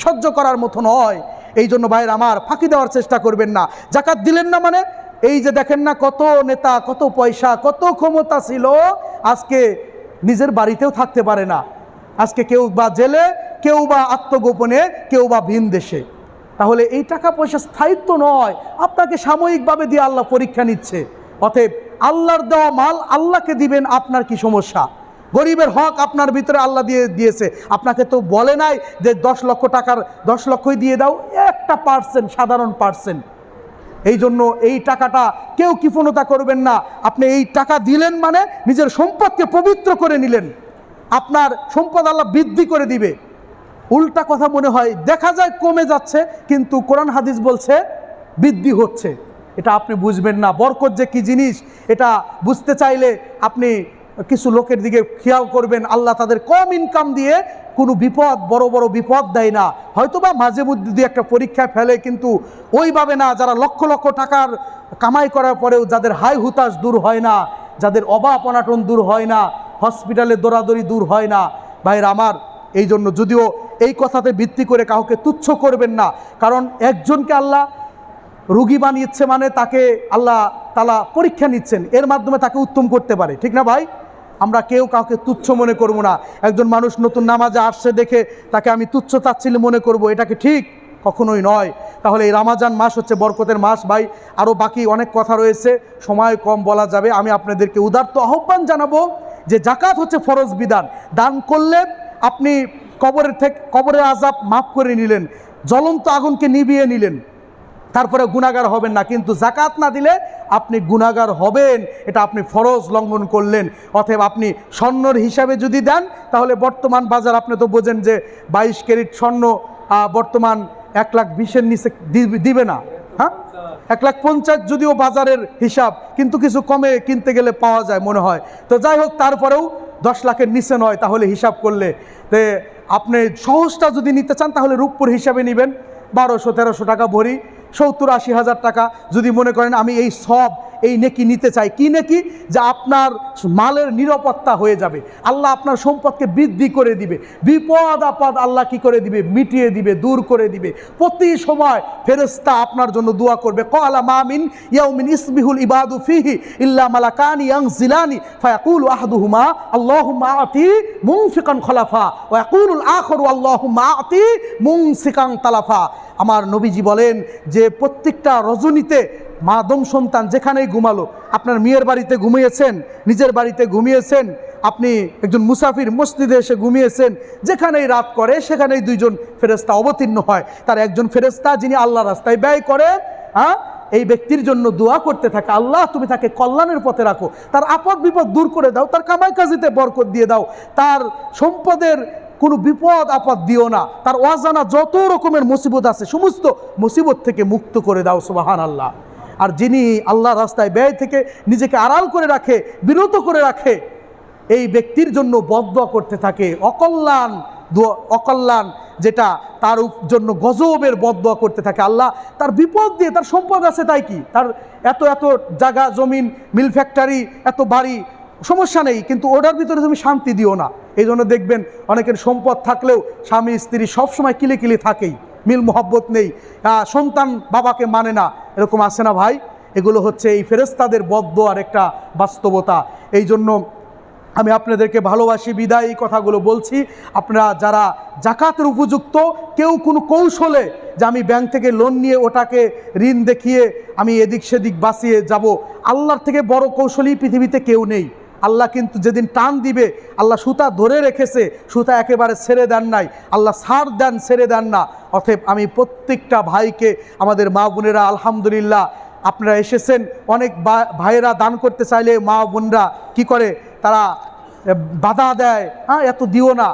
সহ্য করার মতো নয়। এই জন্য ভাইয়ের আমার, ফাঁকি দেওয়ার চেষ্টা করবেন না। জাকাত দিলেন না মানে এই যে দেখেন না, কত নেতা, কত পয়সা, কত ক্ষমতা ছিল, আজকে নিজের বাড়িতেও থাকতে পারে না। আজকে কেউ বা জেলে, কেউ বা আত্মগোপনে, কেউ বা ভিন দেশে। তাহলে এই টাকা পয়সা স্থায়িত্ব নয়, আপনাকে সাময়িকভাবে দিয়ে আল্লাহ পরীক্ষা নিচ্ছে। অতএব আল্লাহর দেওয়া মাল আল্লাহকে দিবেন, আপনার কি সমস্যা? গরিবের হক আপনার ভিতরে আল্লাহ দিয়েছে, আপনাকে তো বলে নাই যে 10 লক্ষ টাকার 10 লক্ষই দিয়ে দাও, 1% সাধারণ পার্সেন্ট। এই জন্য এই টাকাটা কেউ কৃপণতা করবেন না। আপনি এই টাকা দিলেন মানে নিজের সম্পদকে পবিত্র করে নিলেন, আপনার সম্পদ আল্লাহ বৃদ্ধি করে দিবে। উল্টা কথা মনে হয়, দেখা যায় কমে যাচ্ছে, কিন্তু কোরআন হাদিস বলছে বৃদ্ধি হচ্ছে। এটা আপনি বুঝবেন না। বরকত যে কি জিনিস এটা বুঝতে চাইলে আপনি কিছু লোকের দিকে খেয়াল করবেন, আল্লাহ তাদের কম ইনকাম দিয়ে কোনো বিপদ, বড় বড় বিপদ দেয় না। হয়তোবা মাঝে মধ্যে দিয়ে একটা পরীক্ষায় ফেলে, কিন্তু ওইভাবে না। যারা লক্ষ লক্ষ টাকার কামাই করার পরেও যাদের হাই হুতাশ দূর হয় না, যাদের অভাব অনাটন দূর হয় না, হসপিটালে দৌড়াদৌড়ি দূর হয় না। ভাইরা আমার, এই জন্য যদিও এই কথাতে ভিত্তি করে কাউকে তুচ্ছ করবেন না, কারণ একজনকে আল্লাহ রুগী বানিয়েছে মানে তাকে আল্লাহ তাআলা পরীক্ষা নিচ্ছেন, এর মাধ্যমে তাকে উত্তম করতে পারে। ঠিক না ভাই? আমরা কেউ কাউকে তুচ্ছ মনে করব না। একজন মানুষ নতুন নামাজে আসছে দেখে তাকে আমি তুচ্ছ তাচ্ছিল্য মনে করব, এটা কি ঠিক? কখনোই নয়। তাহলে এই রমজান মাস হচ্ছে বরকতের মাস। ভাই, আরও বাকি অনেক কথা রয়েছে, সময় কম বলা যাবে। আমি আপনাদেরকে উদাত্ত আহ্বান জানাবো যে জাকাত হচ্ছে ফরজ বিধান। দান করলে আপনি কবরের আযাব মাফ করে নিলেন, জ্বলন্ত আগুনকে নিভিয়ে নিলেন, তারপরে গুনাহগার হবেন না। কিন্তু জাকাত না দিলে আপনি গুনাহগার হবেন, এটা আপনি ফরজ লঙ্ঘন করলেন। অতএব আপনি স্বর্ণর হিসাবে যদি দেন, তাহলে বর্তমান বাজার আপনি তো বোঝেন যে 22 ক্যারেট স্বর্ণ বর্তমান 1,20,000-এর নিচে দিবে না। হ্যাঁ, 1,50,000 যদিও বাজারের হিসাব, কিন্তু কিছু কমে কিনতে গেলে পাওয়া যায় মনে হয়। তো যাই হোক, তারপরেও 10 লাখের নিচে নয়। তাহলে হিসাব করলে আপনি সহজটা যদি নিতে চান, তাহলে রূপপুর হিসাবে নেবেন, 1200-1300 টাকা ভরি, 70-80 হাজার টাকা। যদি মনে করেন আমি এই নেকি নিতে চাই, কি নেকি? যে আপনার মালের নিরাপত্তা হয়ে যাবে, আল্লাহ আপনার সম্পদকে বৃদ্ধি করে দিবে, বিপদ আপদ আল্লাহ কি করে দিবে, মিটিয়ে দিবে, দূর করে দিবে। প্রতি সময় ফেরেশতা আপনার জন্য দোয়া করবে। ক্বালা মা মিন ইয়াউমিন ইসবিহুল ইবাদু ফিহি ইল্লা মালাকানি ইয়ানজিলানি ফায়াকুলু আহাদুহুমা আল্লাহুম্মা আতি মুনফিকান খলাফা ওয়া ইয়াকুলুল আখারু আল্লাহুম্মা আতি মুমসিকান তালাফা। আমার নবীজি বলেন যে প্রত্যেকটা রজনীতে মাদম সন্তান যেখানেই ঘুমালো, আপনার মেয়ের বাড়িতে ঘুমিয়েছেন, নিজের বাড়িতে ঘুমিয়েছেন, আপনি একজন মুসাফির মসজিদে এসে ঘুমিয়েছেন, যেখানেই রাত করে সেখানেই 2জন ফেরেশতা অবতীর্ণ হয়। তার একজন ফেরেশতা যিনি আল্লাহর রাস্তায় ব্যয় করে, এই ব্যক্তির জন্য দোয়া করতে থাকে, আল্লাহ তুমি তাকে কল্যাণের পথে রাখো, তার আপদ বিপদ দূর করে দাও, তার কামাই কাজিতে বরকত দিয়ে দাও, তার সম্পদের কোনো বিপদ আপদ দিও না, তার অজানা যত রকমের মুসিবত আছে সমস্ত মুসিবত থেকে মুক্ত করে দাও। সুবহানাল্লাহ। আর যিনি আল্লাহ রাস্তায় ব্যয় থেকে নিজেকে আড়াল করে রাখে, বিরত করে রাখে, এই ব্যক্তির জন্য বদদোয়া করতে থাকে, অকল্যাণ যেটা তার জন্য গজবের বদদোয়া করতে থাকে। আল্লাহ তার বিপদ দিয়ে, তার সম্পদ আছে তাই কি, তার এত এত জায়গা জমিন, মিল ফ্যাক্টরি, এত বাড়ি, সমস্যা নেই, কিন্তু ওটার ভিতরে তুমি শান্তি দিও না, এই জন্য দেখবেন অনেকের সম্পদ থাকলেও স্বামী স্ত্রী সবসময় কিলে কিলে থাকেই, মিল মোহব্বত নেই, সন্তান বাবাকে মানে না, এরকম আছে না ভাই? এগুলো হচ্ছে এই ফেরেশতাদের বদদোয়ার একটা বাস্তবতা। এই জন্য আমি আপনাদেরকে ভালোবাসি বিদায় এই কথাগুলো বলছি। আপনারা যারা জাকাতের উপযুক্ত, কেউ কোনো কৌশলে যে আমি ব্যাংক থেকে লোন নিয়ে ওটাকে ঋণ দেখিয়ে আমি এদিক সেদিক বাঁচিয়ে যাব, আল্লাহর থেকে বড় কৌশলী পৃথিবীতে কেউ নেই। আল্লাহ কিন্তু যেদিন টান দিবে, আল্লাহ সুতা ধরে রেখেছে, সুতা একেবারে ছেড়ে দেন নাই, আল্লাহ ছাড় দেন, ছেড়ে দেন না। অতএব আমি প্রত্যেকটা ভাইকে, আমাদের মা বোনেরা আলহামদুলিল্লাহ আপনারা এসেছেন, অনেক ভাইয়েরা দান করতে চাইলে মা বোনরা কি করে, তারা বাধা দেয়, হ্যাঁ এত দিও না,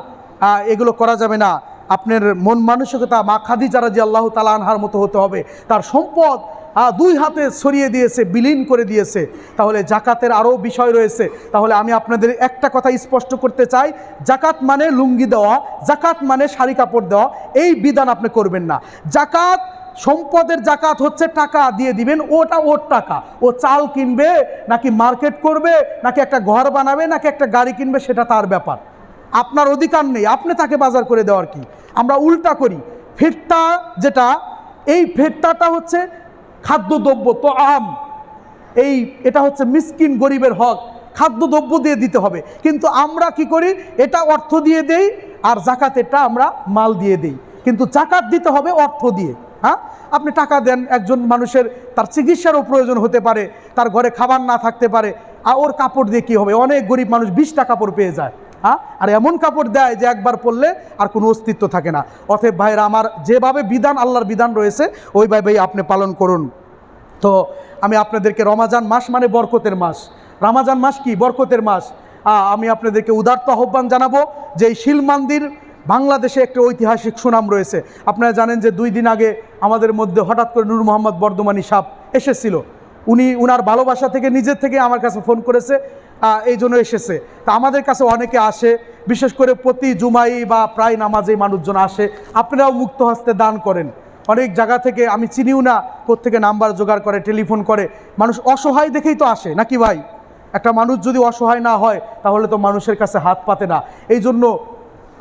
এগুলো করা যাবে না। আপনার মন মানসিকতা মা খাদিজা রাদিয়াল্লাহু তাআলা আনহার মতো হতে হবে। তার সম্পদ দুই হাতে ছড়িয়ে দিয়েছে, বিলীন করে দিয়েছে। তাহলে জাকাতের আরও বিষয় রয়েছে। তাহলে আমি আপনাদের একটা কথা স্পষ্ট করতে চাই, জাকাত মানে লুঙ্গি দেওয়া, জাকাত মানে শাড়ি কাপড় দেওয়া, এই বিধান আপনি করবেন না। জাকাত, সম্পদের জাকাত হচ্ছে টাকা দিয়ে দিবেন, ওটা ওর টাকা, ও চাল কিনবে নাকি মার্কেট করবে নাকি একটা ঘর বানাবে নাকি একটা গাড়ি কিনবে, সেটা তার ব্যাপার, আপনার অধিকার নেই, আপনি তাকে বাজার করে দেওয়ার কি। আমরা উল্টা করি, ফেরতা যেটা, এই ফেরতাটা হচ্ছে খাদ্যদ্রব্য, তো এটা হচ্ছে মিসকিন গরিবের হক, খাদ্যদ্রব্য দিয়ে দিতে হবে। কিন্তু আমরা কি করি, এটা অর্থ দিয়ে দেই আর জাকাতেরটা আমরা মাল দিয়ে দেই, কিন্তু জাকাত দিতে হবে অর্থ দিয়ে। হ্যাঁ, আপনি টাকা দেন, একজন মানুষের তার চিকিৎসারও প্রয়োজন হতে পারে, তার ঘরে খাবার না থাকতে পারে, আর ওর কাপড় দিয়ে কী হবে? অনেক গরিব মানুষ 20টা কাপড় পেয়ে যায়, হ্যাঁ, আর এমন কাপড় দেয় যে একবার পরলে আর কোনো অস্তিত্ব থাকে না। অতএব ভাইরা আমার, যেভাবে বিধান, আল্লাহর বিধান রয়েছে ওইভাবেই আপনি পালন করুন। তো আমি আপনাদেরকে, রমাজান মাস মানে বরকতের মাস, রমাজান মাস কি বরকতের মাস, আমি আপনাদেরকে উদারত আহ্বান জানাবো যে এই শিল মন্দির বাংলাদেশে একটা ঐতিহাসিক সুনাম রয়েছে। আপনারা জানেন যে 2 দিন আগে আমাদের মধ্যে হঠাৎ করে নূর মোহাম্মদ বর্ধমানী সাহেব এসেছিল। উনি উনার ভালোবাসা থেকে নিজের থেকে আমার কাছে ফোন করেছে, এই জন্য এসেছে। তা আমাদের কাছে অনেকে আসে, বিশেষ করে প্রতি জুমাই বা প্রায় নামাজেই মানুষজন আসে। আপনারাও মুক্ত হস্তে দান করেন। অনেক জায়গা থেকে আমি চিনিও না কোত্থেকে নাম্বার জোগাড় করে, টেলিফোন করে। মানুষ অসহায় দেখেই তো আসে, নাকি ভাই? একটা মানুষ যদি অসহায় না হয় তাহলে তো মানুষের কাছে হাত পাতে না। এই জন্য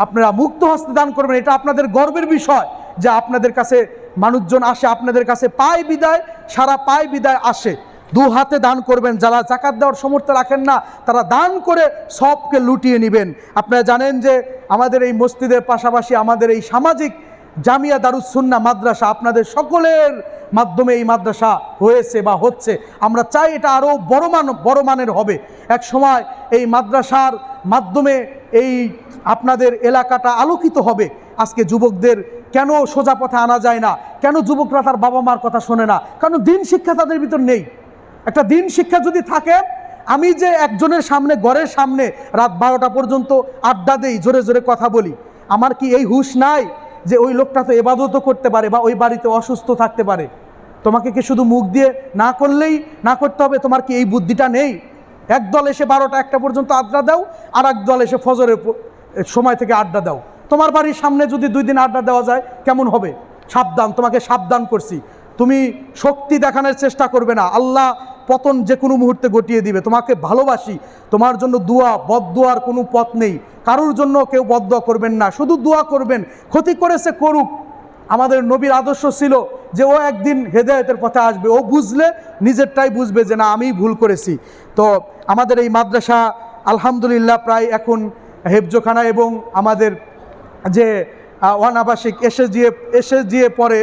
আপনারা মুক্ত হস্তে দান করবেন, এটা আপনাদের গর্বের বিষয় যে আপনাদের কাছে মানুষজন আসে, আপনাদের কাছে পায় বিদায়, সারা পায় বিদায় আসে। 2 হাতে দান করবেন। যারা জাকাত দেওয়ার সামর্থ্য রাখেন না, তারা দান করে সবকে লুটিয়ে নেবেন। আপনারা জানেন যে আমাদের এই মসজিদের পাশাপাশি আমাদের এই সামাজিক জামিয়া দারুস সুন্নাহ মাদ্রাসা, আপনাদের সকলের মাধ্যমে এই মাদ্রাসা হয়েছে বা হচ্ছে। আমরা চাই এটা আরও বড় মানের হবে। এক সময় এই মাদ্রাসার মাধ্যমে এই আপনাদের এলাকাটা আলোকিত হবে। আজকে যুবকদের কেন সোজা পথে আনা যায় না? কেন যুবকরা তার বাবা মার কথা শোনে না? কারণ দিন শিক্ষা তাদের ভিতর নেই। একটা দিন শিক্ষা যদি থাকে, আমি যে একজনের সামনে, ঘরের সামনে রাত 12টা পর্যন্ত আড্ডা দেই, জোরে জোরে কথা বলি, আমার কি এই হুঁশ নাই যে ওই লোকটা তো ইবাদতও করতে পারে বা ওই বাড়িতে অসুস্থ থাকতে পারে? তোমাকে কি শুধু মুখ দিয়ে না করলেই না করতে হবে? তোমার কি এই বুদ্ধিটা নেই? একদল এসে 12টা 1টা পর্যন্ত আড্ডা দাও, আর একদল এসে ফজরের সময় থেকে আড্ডা দাও। তোমার বাড়ির সামনে যদি 2 দিন আড্ডা দেওয়া যায় কেমন হবে? সাবধান, তোমাকে সাবধান করছি। তুমি শক্তি দেখানোর চেষ্টা করবে না, আল্লাহ পতন যে কোনো মুহূর্তে ঘটিয়ে দিবে। তোমাকে ভালোবাসি, তোমার জন্য দোয়া, বদদোয়ার কোনো পথ নেই। কারোর জন্য কেউ বদদোয়া করবেন না, শুধু দোয়া করবেন। ক্ষতি করেছে করুক, আমাদের নবীর আদর্শ ছিল যে ও একদিন হেদায়েতের পথে আসবে, ও বুঝলে নিজেরটাই বুঝবে যে না আমি ভুল করেছি। তো আমাদের এই মাদ্রাসা আলহামদুলিল্লাহ প্রায় এখন হেফজোখানা এবং আমাদের যে অনাবাসিক এসএসজিএ পরে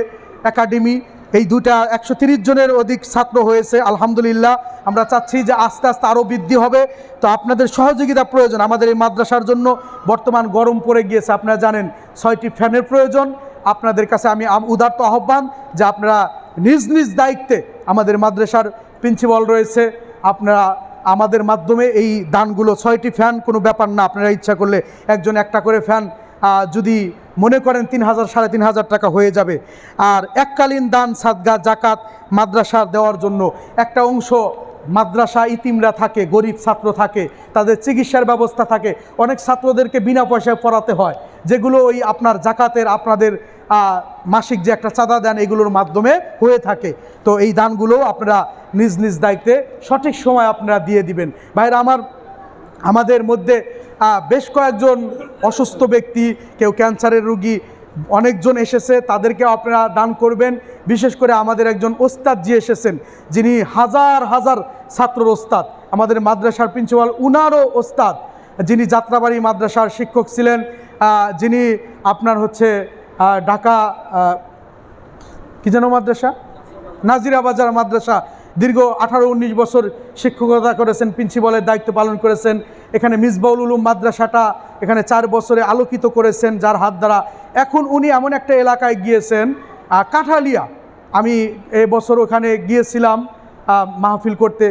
একাডেমি, এই দুটা 130 জনের অধিক ছাত্র হয়েছে আলহামদুলিল্লাহ। আমরা চাচ্ছি যে আস্তে আস্তে আরও বৃদ্ধি হবে। তো আপনাদের সহযোগিতা প্রয়োজন আমাদের এই মাদ্রাসার জন্য। বর্তমান গরম পড়ে গিয়েছে, আপনারা জানেন, 6টি ফ্যানের প্রয়োজন। আপনাদের কাছে আমি উদারত আহ্বান যে আপনারা নিজ নিজ দায়িত্বে, আমাদের মাদ্রাসার প্রিন্সিপাল রয়েছে, আপনারা আমাদের মাধ্যমে এই দানগুলো, 6টি ফ্যান কোনো ব্যাপার না, আপনারা ইচ্ছা করলে একজন একটা করে ফ্যান যদি মনে করেন 3000 3500 টাকা হয়ে যাবে। আর এককালীন দান, সাদগা, জাকাত মাদ্রাসা দেওয়ার জন্য একটা অংশ মাদ্রাসা ইতিমরা থাকে, গরিব ছাত্র থাকে, তাদের চিকিৎসার ব্যবস্থা থাকে। অনেক ছাত্রদেরকে বিনা পয়সায় পড়াতে হয়, যেগুলো ওই আপনার জাকাতের, আপনাদের মাসিক যে একটা চাঁদা দেন, এগুলোর মাধ্যমে হয়ে থাকে। তো এই দানগুলো আপনারা নিজ নিজ দায়িত্বে সঠিক সময় আপনারা দিয়ে দিবেন। ভাইরা আমার, আমাদের মধ্যে বেশ কয়েকজন অসুস্থ ব্যক্তি, কেউ ক্যান্সারের রোগী, অনেকজন এসেছে, তাদেরকেও আপনারা দান করবেন। বিশেষ করে আমাদের একজন ওস্তাদ জি এসেছেন, যিনি হাজার হাজার ছাত্রর ওস্তাদ, আমাদের মাদ্রাসার প্রিন্সিপাল উনারও ওস্তাদ, যিনি যাত্রাবাড়ি মাদ্রাসার শিক্ষক ছিলেন, যিনি আপনার হচ্ছে ঢাকা কি যেন মাদ্রাসা, নাজিরা বাজার মাদ্রাসা দীর্ঘ 18-19 বছর শিক্ষকতা করেছেন, প্রিন্সিপালের দায়িত্ব পালন করেছেন। এখানে মিসবাউল উলুম মাদ্রাসাটা এখানে 4 বছরে আলোকিত করেছেন যার হাত দ্বারা। এখন উনি এমন একটা এলাকায় গিয়েছেন, কাঠালিয়া, আমি এবছর ওখানে গিয়েছিলাম মাহফিল করতে।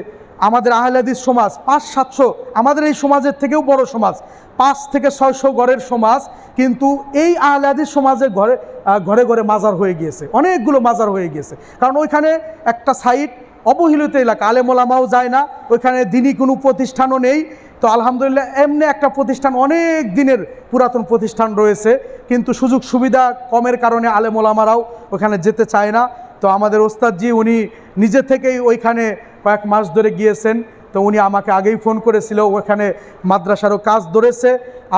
আমাদের আহলে হাদিস সমাজ 500-700, আমাদের এই সমাজের থেকেও বড় সমাজ, 500 থেকে 600 ঘরের সমাজ, কিন্তু এই আহলে হাদিস সমাজের ঘরে ঘরে মাজার হয়ে গিয়েছে, অনেকগুলো মাজার হয়ে গিয়েছে। কারণ ওইখানে একটা সাইট অবহেলিত এলাকা, আলেম ওলামাও যায় না, ওইখানে দিনই কোনো প্রতিষ্ঠানও নেই। তো আলহামদুলিল্লাহ এমনি একটা প্রতিষ্ঠান, অনেক দিনের পুরাতন প্রতিষ্ঠান রয়েছে, কিন্তু সুযোগ সুবিধা কমের কারণে আলেম ওলামারাও ওখানে যেতে চায় না। তো আমাদের ওস্তাদজি উনি নিজে থেকেই ওইখানে কয়েক মাস ধরে গিয়েছেন। তো উনি আমাকে আগেই ফোন করেছিল, ওখানে মাদ্রাসারও কাজ ধরেছে।